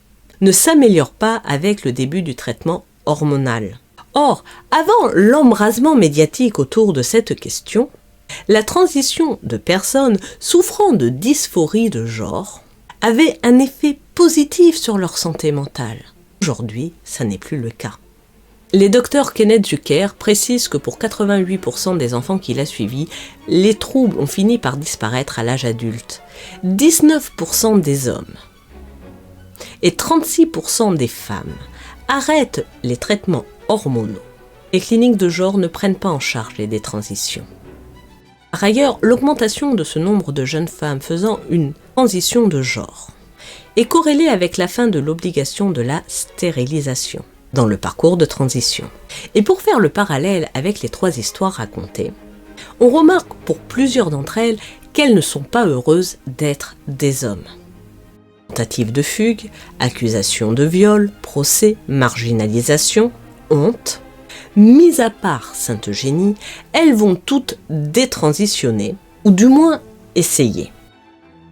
ne s'améliore pas avec le début du traitement hormonal. Or, avant l'embrasement médiatique autour de cette question, la transition de personnes souffrant de dysphorie de genre avait un effet positif sur leur santé mentale. Aujourd'hui, ça n'est plus le cas. Les docteurs Kenneth Zucker précisent que pour 88% des enfants qu'il a suivis, les troubles ont fini par disparaître à l'âge adulte. 19% des hommes et 36% des femmes arrêtent les traitements hormonaux. Les cliniques de genre ne prennent pas en charge les détransitions. Par ailleurs, l'augmentation de ce nombre de jeunes femmes faisant une transition de genre est corrélée avec la fin de l'obligation de la stérilisation dans le parcours de transition. Et pour faire le parallèle avec les trois histoires racontées, on remarque pour plusieurs d'entre elles qu'elles ne sont pas heureuses d'être des hommes. Tentative de fugue, accusation de viol, procès, marginalisation, honte. Mis à part Sainte Eugénie, elles vont toutes détransitionner, ou du moins essayer.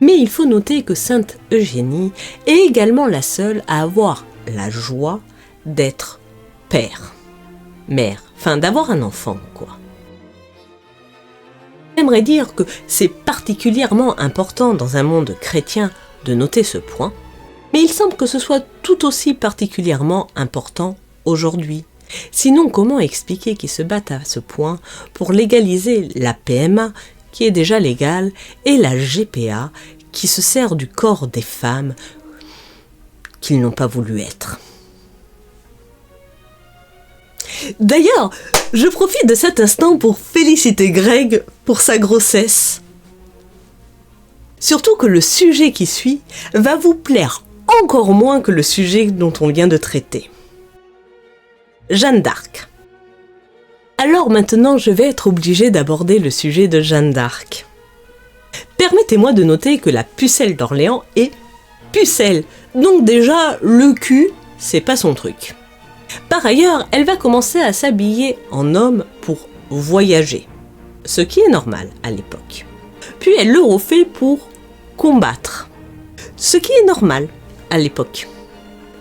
Mais il faut noter que Sainte Eugénie est également la seule à avoir la joie d'être mère, enfin d'avoir un enfant, quoi. J'aimerais dire que c'est particulièrement important dans un monde chrétien de noter ce point, mais il semble que ce soit tout aussi particulièrement important aujourd'hui. Sinon, comment expliquer qu'ils se battent à ce point pour légaliser la PMA, qui est déjà légale, et la GPA, qui se sert du corps des femmes qu'ils n'ont pas voulu être. D'ailleurs, je profite de cet instant pour féliciter Greg pour sa grossesse. Surtout que le sujet qui suit va vous plaire encore moins que le sujet dont on vient de traiter. Jeanne d'Arc. Alors maintenant, je vais être obligée d'aborder le sujet de Jeanne d'Arc. Permettez-moi de noter que la pucelle d'Orléans est pucelle, donc déjà, le cul, c'est pas son truc. Par ailleurs, elle va commencer à s'habiller en homme pour voyager, ce qui est normal à l'époque. Puis elle le refait pour combattre, ce qui est normal à l'époque.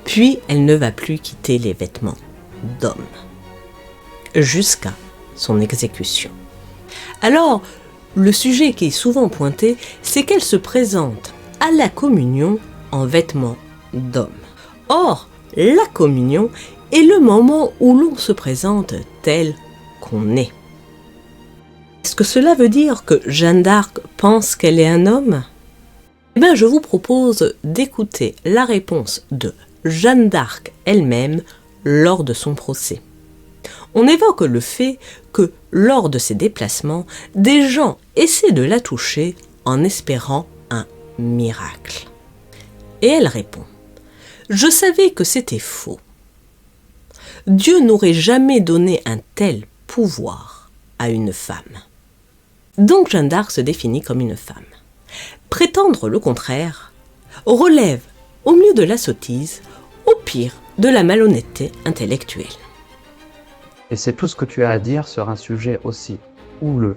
Puis elle ne va plus quitter les vêtements d'homme, jusqu'à son exécution. Alors, le sujet qui est souvent pointé, c'est qu'elle se présente à la communion en vêtements d'homme. Or, la communion est le moment où l'on se présente tel qu'on est. Est-ce que cela veut dire que Jeanne d'Arc pense qu'elle est un homme ? Eh bien, je vous propose d'écouter la réponse de Jeanne d'Arc elle-même lors de son procès. On évoque le fait que, lors de ses déplacements, des gens essaient de la toucher en espérant un miracle. Et elle répond : « Je savais que c'était faux. Dieu n'aurait jamais donné un tel pouvoir à une femme. » Donc Jeanne d'Arc se définit comme une femme. Prétendre le contraire relève, au mieux de la sottise, au pire de la malhonnêteté intellectuelle. Et c'est tout ce que tu as à dire sur un sujet aussi houleux.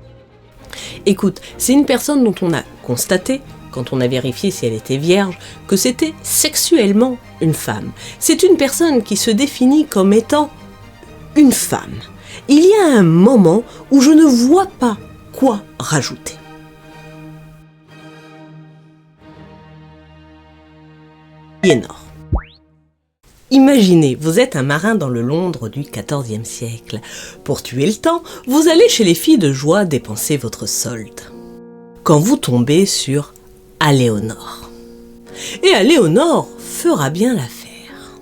Écoute, c'est une personne dont on a constaté, quand on a vérifié si elle était vierge, que c'était sexuellement une femme. C'est une personne qui se définit comme étant une femme. Il y a un moment où je ne vois pas quoi rajouter. Aliénor. Imaginez, vous êtes un marin dans le Londres du XIVe siècle. Pour tuer le temps, vous allez chez les filles de joie dépenser votre solde. Quand vous tombez sur Aléonore. Et Aléonore fera bien l'affaire.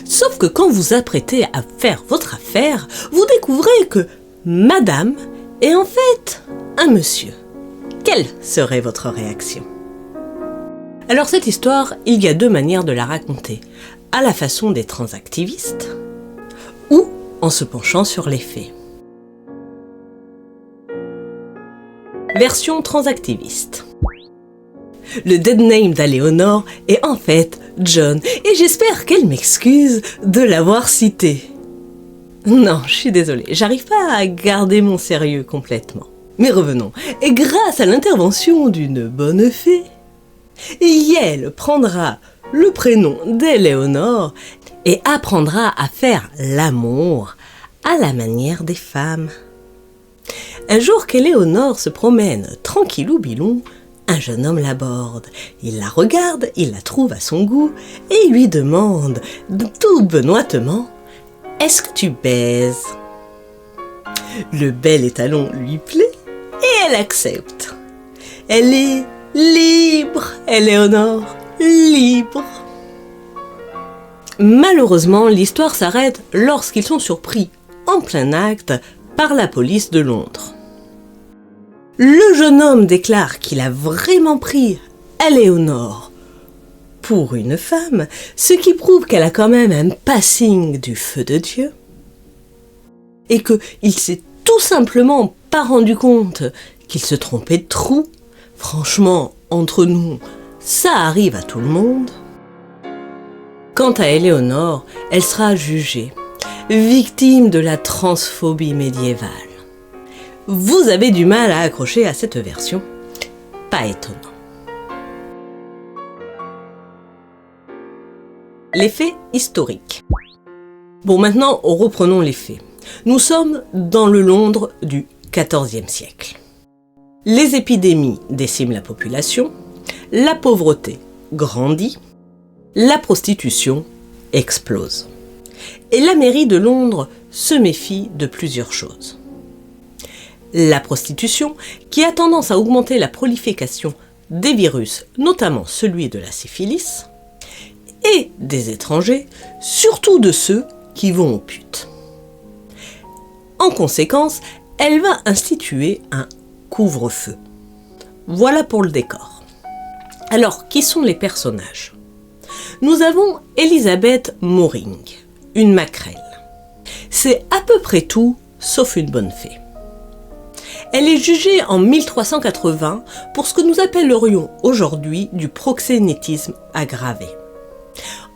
Sauf que quand vous apprêtez à faire votre affaire, vous découvrez que madame est en fait un monsieur. Quelle serait votre réaction ? Alors cette histoire, il y a deux manières de la raconter. À la façon des transactivistes ou en se penchant sur les faits. Version transactiviste. Le dead name d'Aléonore est en fait John, et j'espère qu'elle m'excuse de l'avoir cité. Non, je suis désolée, j'arrive pas à garder mon sérieux complètement. Mais revenons, et grâce à l'intervention d'une bonne fée, Yel prendra le prénom d'Éléonore et apprendra à faire l'amour à la manière des femmes. Un jour qu'Éléonore se promène tranquillou bilou, un jeune homme l'aborde. Il la regarde, il la trouve à son goût et lui demande tout benoîtement « Est-ce que tu baises ?» Le bel étalon lui plaît et elle accepte. Elle est libre, Éléonore, libre. Malheureusement, l'histoire s'arrête lorsqu'ils sont surpris en plein acte par la police de Londres. Le jeune homme déclare qu'il a vraiment pris Aléonore pour une femme, ce qui prouve qu'elle a quand même un passing du feu de Dieu et qu'il s'est tout simplement pas rendu compte qu'il se trompait de trou. Franchement, entre nous, ça arrive à tout le monde. Quant à Éléonore, elle sera jugée, victime de la transphobie médiévale. Vous avez du mal à accrocher à cette version, pas étonnant. Les faits historiques. Bon, maintenant, reprenons les faits. Nous sommes dans le Londres du XIVe siècle. Les épidémies déciment la population, la pauvreté grandit, la prostitution explose. Et la mairie de Londres se méfie de plusieurs choses. La prostitution, qui a tendance à augmenter la prolifération des virus, notamment celui de la syphilis, et des étrangers, surtout de ceux qui vont aux putes. En conséquence, elle va instituer un couvre-feu. Voilà pour le décor. Alors, qui sont les personnages ? Nous avons Elizabeth Moring, une maquerelle. C'est à peu près tout, sauf une bonne fée. Elle est jugée en 1380 pour ce que nous appellerions aujourd'hui du proxénétisme aggravé.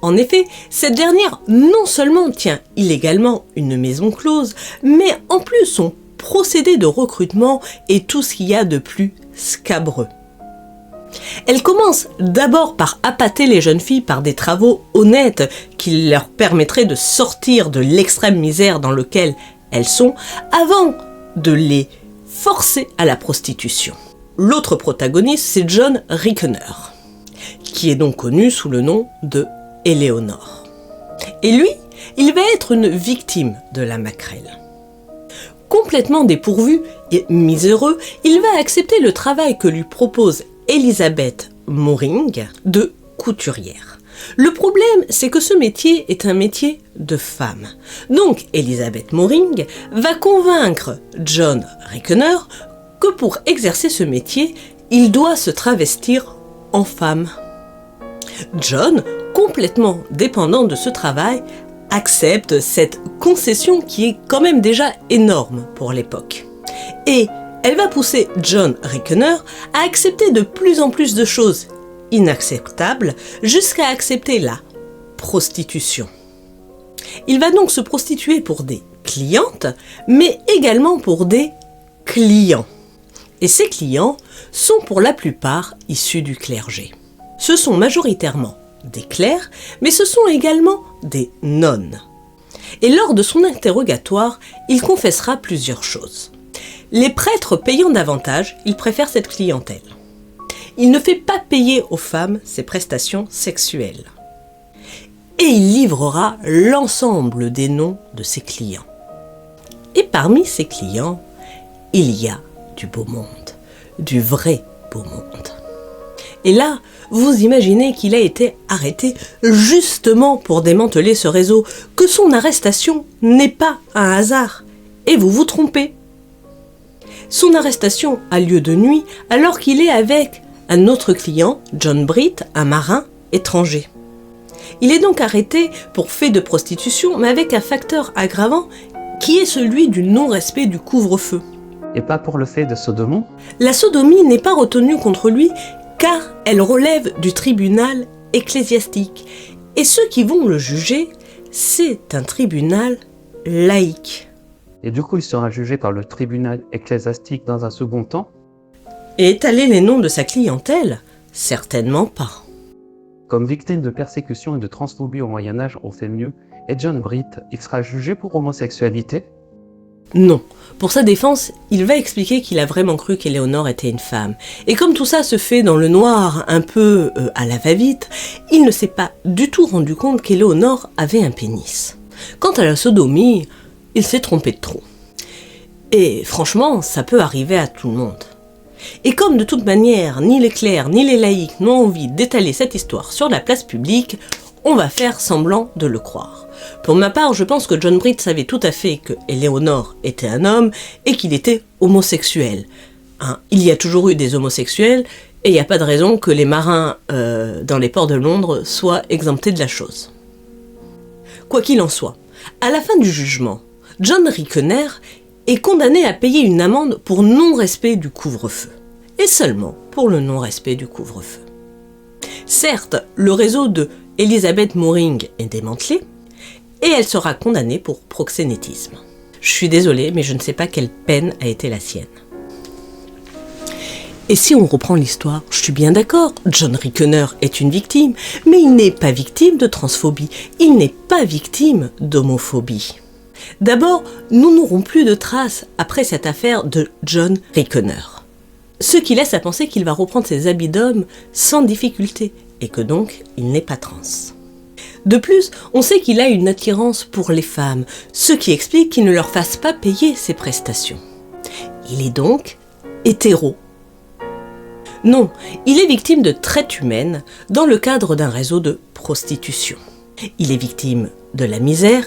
En effet, cette dernière non seulement tient illégalement une maison close, mais en plus son procédé de recrutement est tout ce qu'il y a de plus scabreux. Elle commence d'abord par appâter les jeunes filles par des travaux honnêtes qui leur permettraient de sortir de l'extrême misère dans laquelle elles sont, avant de les forcer à la prostitution. L'autre protagoniste, c'est John Rickener, qui est donc connu sous le nom de Éléonore. Et lui, il va être une victime de la maquerelle. Complètement dépourvu et miséreux, il va accepter le travail que lui propose Elizabeth Moring de couturière. Le problème, c'est que ce métier est un métier de femme. Donc, Elizabeth Moring va convaincre John Rickener que pour exercer ce métier, il doit se travestir en femme. John, complètement dépendant de ce travail, accepte cette concession qui est quand même déjà énorme pour l'époque. Et elle va pousser John Rickener à accepter de plus en plus de choses inacceptables jusqu'à accepter la prostitution. Il va donc se prostituer pour des clientes, mais également pour des clients. Et ces clients sont pour la plupart issus du clergé. Ce sont majoritairement des clercs, mais ce sont également des nonnes. Et lors de son interrogatoire, il confessera plusieurs choses. Les prêtres payant davantage, il préfère cette clientèle. Il ne fait pas payer aux femmes ses prestations sexuelles. Et il livrera l'ensemble des noms de ses clients. Et parmi ses clients, il y a du beau monde, du vrai beau monde. Et là, vous imaginez qu'il a été arrêté justement pour démanteler ce réseau, que son arrestation n'est pas un hasard. Et vous vous trompez. Son arrestation a lieu de nuit alors qu'il est avec un autre client, John Britt, un marin étranger. Il est donc arrêté pour fait de prostitution, mais avec un facteur aggravant qui est celui du non-respect du couvre-feu. Et pas pour le fait de sodomie ? La sodomie n'est pas retenue contre lui car elle relève du tribunal ecclésiastique. Et ceux qui vont le juger, c'est un tribunal laïque. Et du coup, il sera jugé par le tribunal ecclésiastique dans un second temps ? Et étaler les noms de sa clientèle ? Certainement pas. Comme victime de persécution et de transphobie au Moyen-Âge, on fait mieux. Et John Britt, il sera jugé pour homosexualité ? Non. Pour sa défense, il va expliquer qu'il a vraiment cru qu'Éléonore était une femme. Et comme tout ça se fait dans le noir, un peu à la va-vite, il ne s'est pas du tout rendu compte qu'Éléonore avait un pénis. Quant à la sodomie, il s'est trompé de trop. Et franchement, ça peut arriver à tout le monde. Et comme de toute manière, ni les clercs ni les laïcs n'ont envie d'étaler cette histoire sur la place publique, on va faire semblant de le croire. Pour ma part, je pense que John Britt savait tout à fait que Éléonore était un homme et qu'il était homosexuel. Il y a toujours eu des homosexuels et il n'y a pas de raison que les marins dans les ports de Londres soient exemptés de la chose. Quoi qu'il en soit, à la fin du jugement, John Rickener est condamné à payer une amende pour non-respect du couvre-feu. Et seulement pour le non-respect du couvre-feu. Certes, le réseau de Elizabeth Moring est démantelé et elle sera condamnée pour proxénétisme. Je suis désolée, mais je ne sais pas quelle peine a été la sienne. Et si on reprend l'histoire, je suis bien d'accord, John Rickener est une victime, mais il n'est pas victime de transphobie, il n'est pas victime d'homophobie. D'abord, nous n'aurons plus de traces après cette affaire de John Rickener. ce qui laisse à penser qu'il va reprendre ses habits d'homme sans difficulté, et que donc il n'est pas trans. De plus, on sait qu'il a une attirance pour les femmes, ce qui explique qu'il ne leur fasse pas payer ses prestations. Il est donc hétéro. Non, il est victime de traite humaine dans le cadre d'un réseau de prostitution. Il est victime de la misère,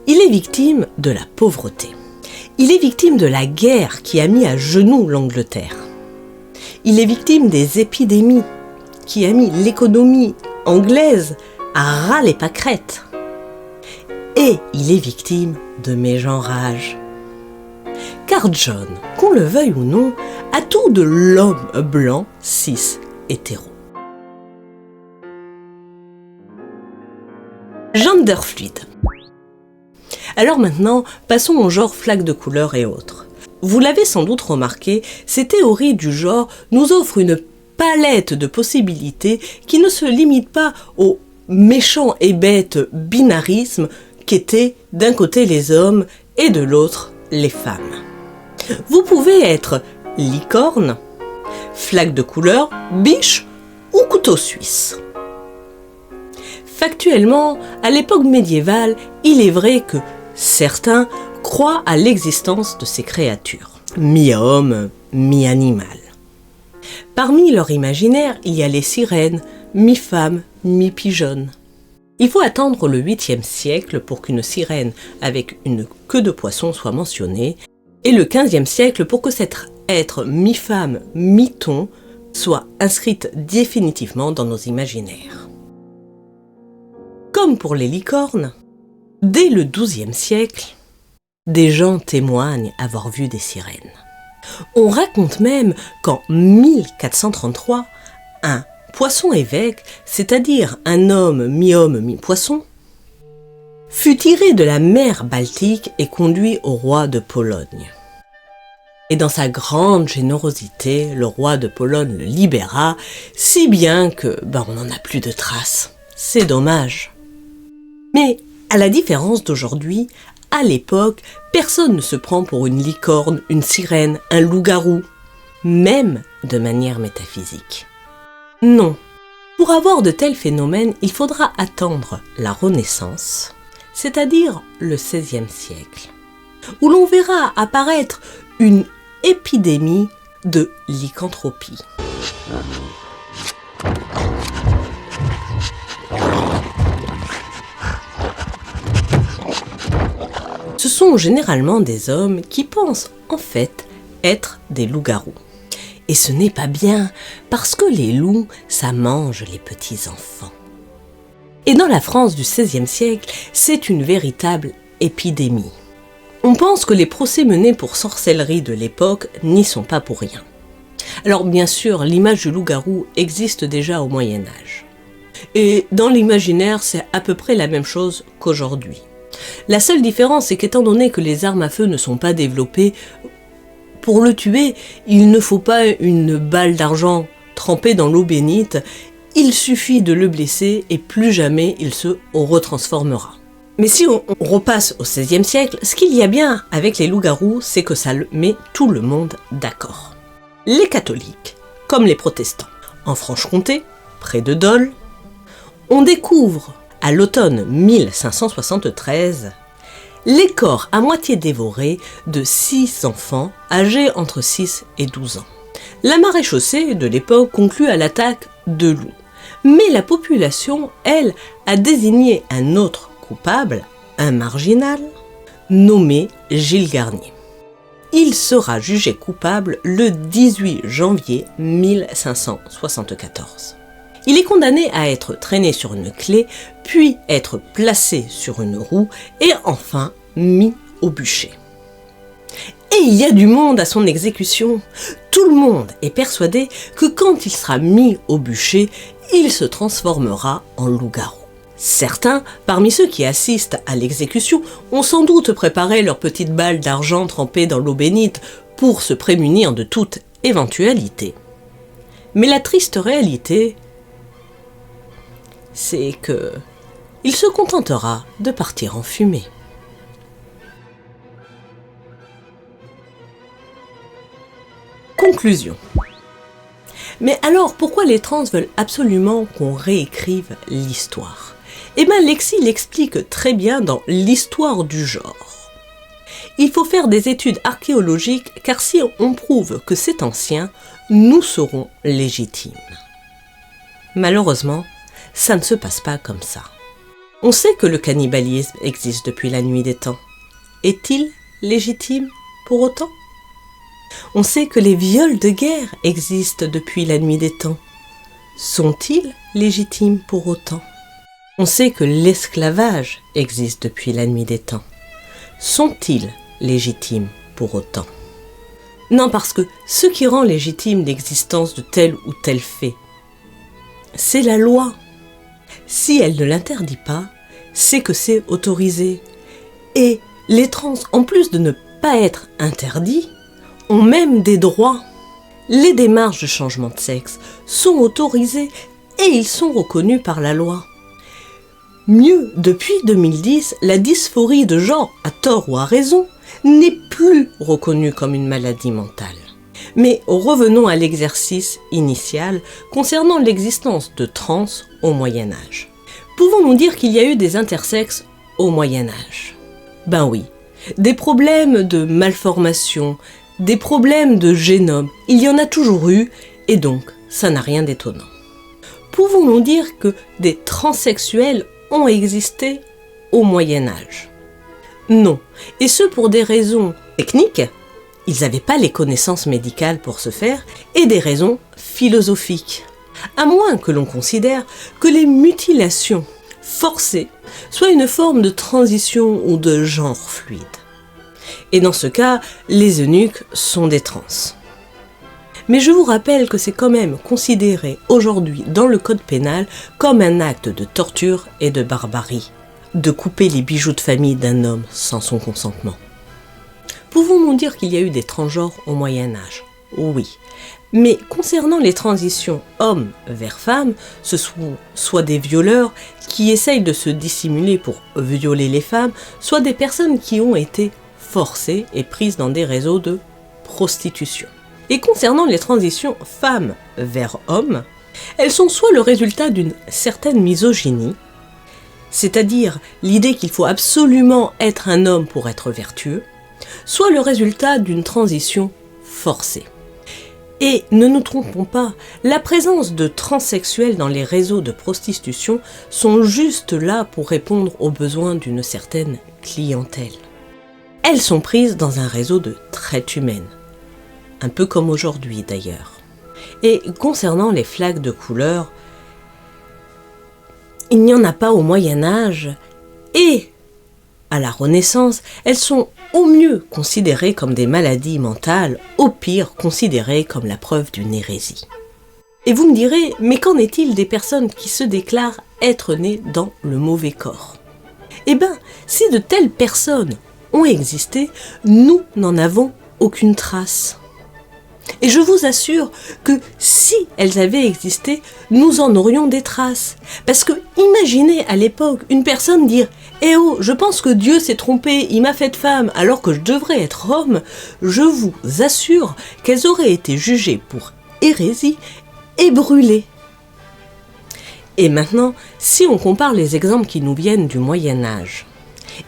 il est victime de la pauvreté. Il est victime de la guerre qui a mis à genoux l'Angleterre. Il est victime des épidémies qui a mis l'économie anglaise à ras les pâquerettes. Et il est victime de mégenrage. Car John, qu'on le veuille ou non, a tout de l'homme blanc, cis, hétéro. Genderfluid. Alors maintenant, passons au genre flaque de couleur et autres. Vous l'avez sans doute remarqué, ces théories du genre nous offrent une palette de possibilités qui ne se limite pas au méchant et bête binarisme qu'étaient d'un côté les hommes et de l'autre les femmes. Vous pouvez être licorne, flaque de couleur, biche ou couteau suisse. Factuellement, à l'époque médiévale, il est vrai que certains croient à l'existence de ces créatures, mi-homme, mi-animal. Parmi leur imaginaire, il y a les sirènes, mi-femmes, mi-pigeonnes. Il faut attendre le 8e siècle pour qu'une sirène avec une queue de poisson soit mentionnée, et le 15e siècle pour que cet être mi-femme, mi-thon soit inscrite définitivement dans nos imaginaires. Comme pour les licornes, dès le 12e siècle, des gens témoignent avoir vu des sirènes. On raconte même qu'en 1433, un poisson-évêque, c'est-à-dire un homme mi-poisson, fut tiré de la mer Baltique et conduit au roi de Pologne. Et dans sa grande générosité, le roi de Pologne le libéra, si bien que on n'en a plus de traces. C'est dommage. Mais à la différence d'aujourd'hui, à l'époque, personne ne se prend pour une licorne, une sirène, un loup-garou, même de manière métaphysique. Non, pour avoir de tels phénomènes, il faudra attendre la Renaissance, c'est-à-dire le XVIe siècle, où l'on verra apparaître une épidémie de lycanthropie. Ce sont généralement des hommes qui pensent en fait être des loups-garous. Et ce n'est pas bien, parce que les loups, ça mange les petits-enfants. Et dans la France du XVIe siècle, c'est une véritable épidémie. On pense que les procès menés pour sorcellerie de l'époque n'y sont pas pour rien. Alors bien sûr, l'image du loup-garou existe déjà au Moyen-Âge. Et dans l'imaginaire, c'est à peu près la même chose qu'aujourd'hui. La seule différence, c'est qu'étant donné que les armes à feu ne sont pas développées, pour le tuer, il ne faut pas une balle d'argent trempée dans l'eau bénite, il suffit de le blesser et plus jamais il se retransformera. Mais si on repasse au XVIe siècle, ce qu'il y a bien avec les loups-garous, c'est que ça met tout le monde d'accord. Les catholiques, comme les protestants. En Franche-Comté, près de Dole, on découvre à l'automne 1573 les corps à moitié dévorés de 6 enfants âgés entre 6 et 12 ans. La maréchaussée de l'époque conclut à l'attaque de loups. Mais la population, elle, a désigné un autre coupable, un marginal, nommé Gilles Garnier. Il sera jugé coupable le 18 janvier 1574. Il est condamné à être traîné sur une clé, puis être placé sur une roue et enfin mis au bûcher. Et il y a du monde à son exécution. Tout le monde est persuadé que quand il sera mis au bûcher, il se transformera en loup-garou. Certains, parmi ceux qui assistent à l'exécution, ont sans doute préparé leurs petites balles d'argent trempées dans l'eau bénite pour se prémunir de toute éventualité. Mais la triste réalité, c'est que il se contentera de partir en fumée. Conclusion. Mais alors, pourquoi les trans veulent absolument qu'on réécrive l'histoire? Eh bien, Lexi l'explique très bien dans l'histoire du genre. Il faut faire des études archéologiques, car si on prouve que c'est ancien, nous serons légitimes. Malheureusement, ça ne se passe pas comme ça. On sait que le cannibalisme existe depuis la nuit des temps. Est-il légitime pour autant? On sait que les viols de guerre existent depuis la nuit des temps. Sont-ils légitimes pour autant? On sait que l'esclavage existe depuis la nuit des temps. Sont-ils légitimes pour autant? Non, parce que ce qui rend légitime l'existence de tel ou tel fait, c'est la loi. Si elle ne l'interdit pas, c'est que c'est autorisé. Et les trans, en plus de ne pas être interdits, ont même des droits. Les démarches de changement de sexe sont autorisées et ils sont reconnus par la loi. Mieux, depuis 2010, la dysphorie de genre, à tort ou à raison, n'est plus reconnue comme une maladie mentale. Mais revenons à l'exercice initial concernant l'existence de trans au Moyen-Âge. Pouvons-nous dire qu'il y a eu des intersexes au Moyen-Âge? Ben oui, des problèmes de malformation, des problèmes de génome, il y en a toujours eu, et donc ça n'a rien d'étonnant. Pouvons-nous dire que des transsexuels ont existé au Moyen-Âge? Non, et ce pour des raisons techniques, ils n'avaient pas les connaissances médicales pour ce faire, et des raisons philosophiques. À moins que l'on considère que les mutilations forcées soient une forme de transition ou de genre fluide. Et dans ce cas, les eunuques sont des trans. Mais je vous rappelle que c'est quand même considéré aujourd'hui dans le code pénal comme un acte de torture et de barbarie, de couper les bijoux de famille d'un homme sans son consentement. Pouvons-nous dire qu'il y a eu des transgenres au Moyen-Âge? Oui. Mais concernant les transitions hommes vers femmes, ce sont soit des violeurs qui essayent de se dissimuler pour violer les femmes, soit des personnes qui ont été forcées et prises dans des réseaux de prostitution. Et concernant les transitions femmes vers hommes, elles sont soit le résultat d'une certaine misogynie, c'est-à-dire l'idée qu'il faut absolument être un homme pour être vertueux, soit le résultat d'une transition forcée. Et ne nous trompons pas, la présence de transsexuels dans les réseaux de prostitution sont juste là pour répondre aux besoins d'une certaine clientèle. Elles sont prises dans un réseau de traite humaine, un peu comme aujourd'hui d'ailleurs. Et concernant les flaques de couleur, il n'y en a pas au Moyen-Âge, et à la Renaissance, elles sont au mieux considérées comme des maladies mentales, au pire considérées comme la preuve d'une hérésie. Et vous me direz, mais qu'en est-il des personnes qui se déclarent être nées dans le mauvais corps? Eh bien, si de telles personnes ont existé, nous n'en avons aucune trace. Et je vous assure que si elles avaient existé, nous en aurions des traces. Parce que imaginez à l'époque une personne dire « Eh oh, je pense que Dieu s'est trompé, il m'a faite femme alors que je devrais être homme », je vous assure qu'elles auraient été jugées pour hérésie et brûlées. Et maintenant, si on compare les exemples qui nous viennent du Moyen-Âge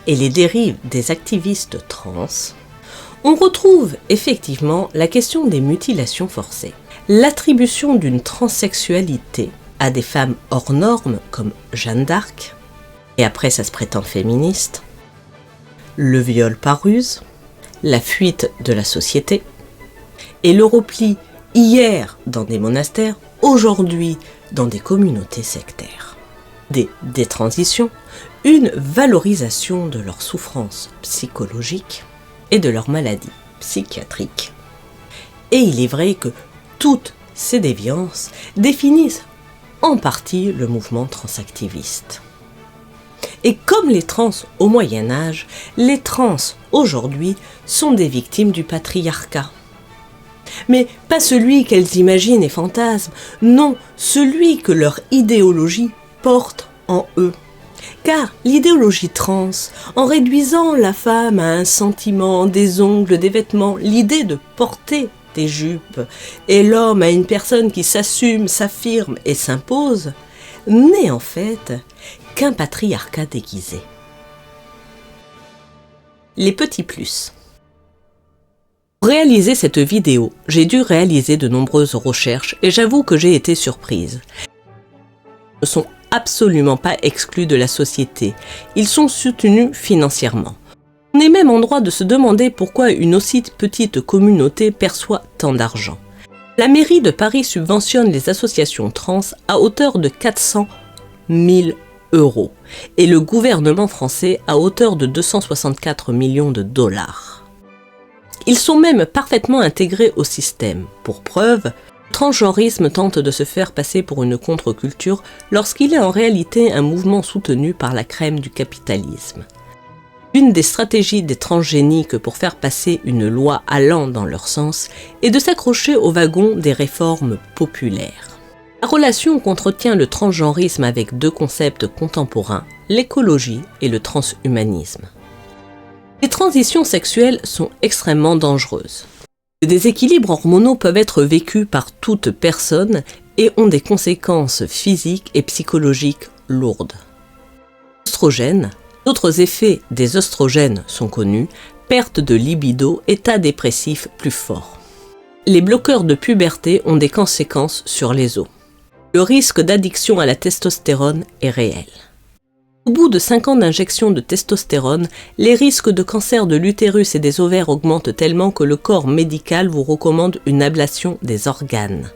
et les dérives des activistes trans, on retrouve effectivement la question des mutilations forcées. L'attribution d'une transsexualité à des femmes hors normes comme Jeanne d'Arc, et après ça se prétend féministe, le viol par ruse, la fuite de la société, et le repli hier dans des monastères, aujourd'hui dans des communautés sectaires. Des détransitions, une valorisation de leur souffrance psychologique et de leurs maladies psychiatriques. Et il est vrai que toutes ces déviances définissent en partie le mouvement transactiviste. Et comme les trans au Moyen-Âge, les trans aujourd'hui sont des victimes du patriarcat. Mais pas celui qu'elles imaginent et fantasment, non, celui que leur idéologie porte en eux. Car l'idéologie trans, en réduisant la femme à un sentiment, des ongles, des vêtements, l'idée de porter et jupe, et l'homme à une personne qui s'assume, s'affirme et s'impose, n'est en fait qu'un patriarcat déguisé. Les petits plus. Pour réaliser cette vidéo, j'ai dû réaliser de nombreuses recherches et j'avoue que j'ai été surprise. Ils ne sont absolument pas exclus de la société, ils sont soutenus financièrement. On est même en droit de se demander pourquoi une aussi petite communauté perçoit tant d'argent. La mairie de Paris subventionne les associations trans à hauteur de 400 000 € et le gouvernement français à hauteur de 264 millions de dollars. Ils sont même parfaitement intégrés au système. Pour preuve, le transgenrisme tente de se faire passer pour une contre-culture lorsqu'il est en réalité un mouvement soutenu par la crème du capitalisme. Une des stratégies des transgéniques pour faire passer une loi allant dans leur sens est de s'accrocher au wagon des réformes populaires. La relation qu'entretient le transgenrisme avec deux concepts contemporains, l'écologie et le transhumanisme. Les transitions sexuelles sont extrêmement dangereuses. Les déséquilibres hormonaux peuvent être vécus par toute personne et ont des conséquences physiques et psychologiques lourdes. Oestrogènes, d'autres effets des oestrogènes sont connus, perte de libido, état dépressif plus fort. Les bloqueurs de puberté ont des conséquences sur les os. Le risque d'addiction à la testostérone est réel. Au bout de 5 ans d'injection de testostérone, les risques de cancer de l'utérus et des ovaires augmentent tellement que le corps médical vous recommande une ablation des organes.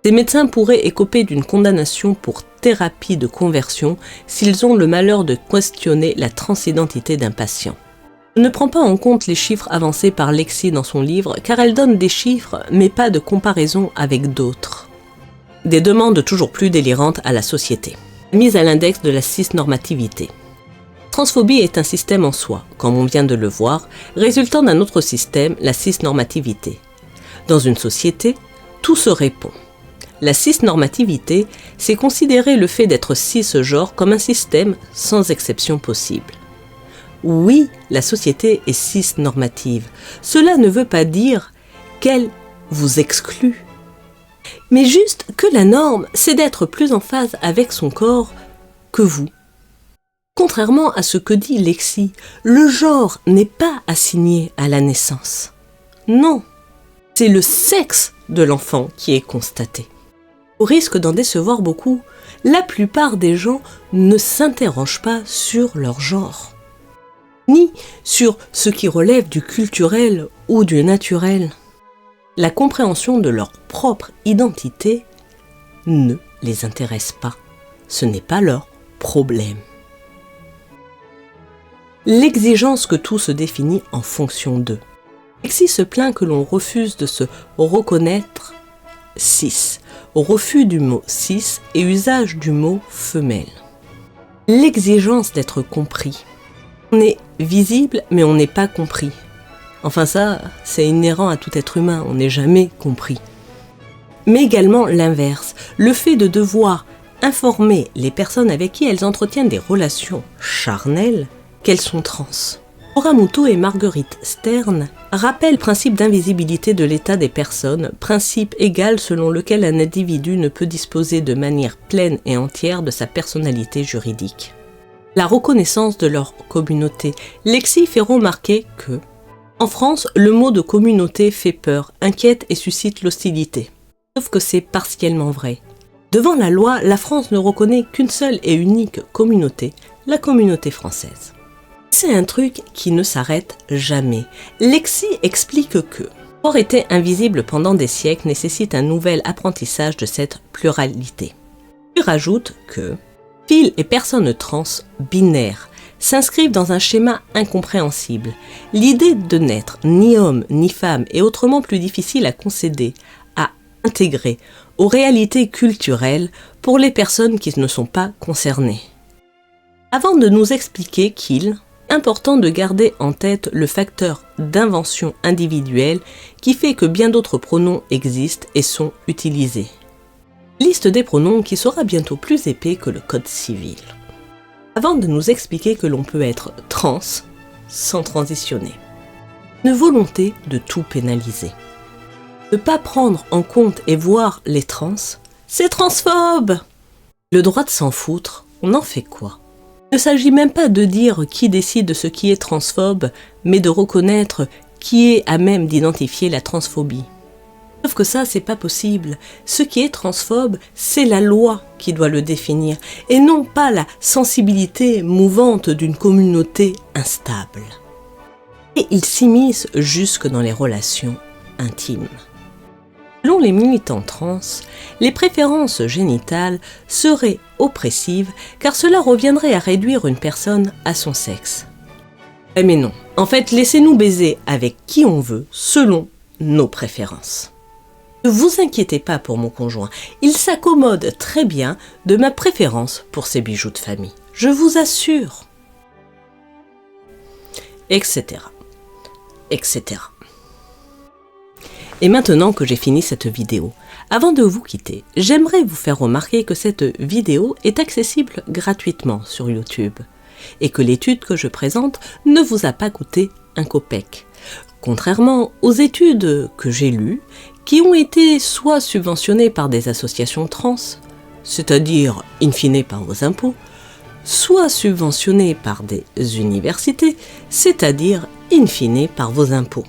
Ces médecins pourraient écoper d'une condamnation pour thérapie de conversion s'ils ont le malheur de questionner la transidentité d'un patient. Je ne prends pas en compte les chiffres avancés par Lexi dans son livre car elle donne des chiffres mais pas de comparaison avec d'autres. Des demandes toujours plus délirantes à la société. Mise à l'index de la cisnormativité. Transphobie est un système en soi, comme on vient de le voir, résultant d'un autre système, la cisnormativité. Dans une société, tout se répond. La cisnormativité, c'est considérer le fait d'être cisgenre comme un système sans exception possible. Oui, la société est cisnormative. Cela ne veut pas dire qu'elle vous exclut. Mais juste que la norme, c'est d'être plus en phase avec son corps que vous. Contrairement à ce que dit Lexi, le genre n'est pas assigné à la naissance. Non, c'est le sexe de l'enfant qui est constaté. Au risque d'en décevoir beaucoup, la plupart des gens ne s'interrogent pas sur leur genre, ni sur ce qui relève du culturel ou du naturel. La compréhension de leur propre identité ne les intéresse pas. Ce n'est pas leur problème. L'exigence que tout se définit en fonction d'eux. Lexi se plaint que l'on refuse de se reconnaître cis, refus du mot cis et usage du mot femelle. L'exigence d'être compris. On est visible mais on n'est pas compris. Enfin ça, c'est inhérent à tout être humain, on n'est jamais compris. Mais également l'inverse, le fait de devoir informer les personnes avec qui elles entretiennent des relations charnelles qu'elles sont trans. Laura Muto et Marguerite Stern rappellent le principe d'invisibilité de l'état des personnes, principe égal selon lequel un individu ne peut disposer de manière pleine et entière de sa personnalité juridique. La reconnaissance de leur communauté. Lexi fait remarquer que en France, le mot de communauté fait peur, inquiète et suscite l'hostilité. Sauf que c'est partiellement vrai. Devant la loi, la France ne reconnaît qu'une seule et unique communauté, la communauté française. C'est un truc qui ne s'arrête jamais. Lexi explique que avoir été invisible pendant des siècles nécessite un nouvel apprentissage de cette pluralité. Il rajoute que filles et personnes trans binaires s'inscrivent dans un schéma incompréhensible. L'idée de n'être ni homme ni femme est autrement plus difficile à concéder, à intégrer aux réalités culturelles pour les personnes qui ne sont pas concernées. Avant de nous expliquer qu'il est important de garder en tête le facteur d'invention individuelle qui fait que bien d'autres pronoms existent et sont utilisés. Liste des pronoms qui sera bientôt plus épais que le code civil. Avant de nous expliquer que l'on peut être trans sans transitionner. Une volonté de tout pénaliser. Ne pas prendre en compte et voir les trans, c'est transphobe. Le droit de s'en foutre, on en fait quoi? Il ne s'agit même pas de dire qui décide de ce qui est transphobe, mais de reconnaître qui est à même d'identifier la transphobie. Sauf que ça, c'est pas possible. Ce qui est transphobe, c'est la loi qui doit le définir, et non pas la sensibilité mouvante d'une communauté instable. Et il s'immisce jusque dans les relations intimes. Selon les militants trans, les préférences génitales seraient oppressives car cela reviendrait à réduire une personne à son sexe. Mais non, en fait, laissez-nous baiser avec qui on veut selon nos préférences. Ne vous inquiétez pas pour mon conjoint, il s'accommode très bien de ma préférence pour ses bijoux de famille. Je vous assure. Etc. Etc. Et maintenant que j'ai fini cette vidéo, avant de vous quitter, j'aimerais vous faire remarquer que cette vidéo est accessible gratuitement sur YouTube et que l'étude que je présente ne vous a pas coûté un copec. Contrairement aux études que j'ai lues, qui ont été soit subventionnées par des associations trans, c'est-à-dire in fine par vos impôts, soit subventionnées par des universités, c'est-à-dire in fine par vos impôts.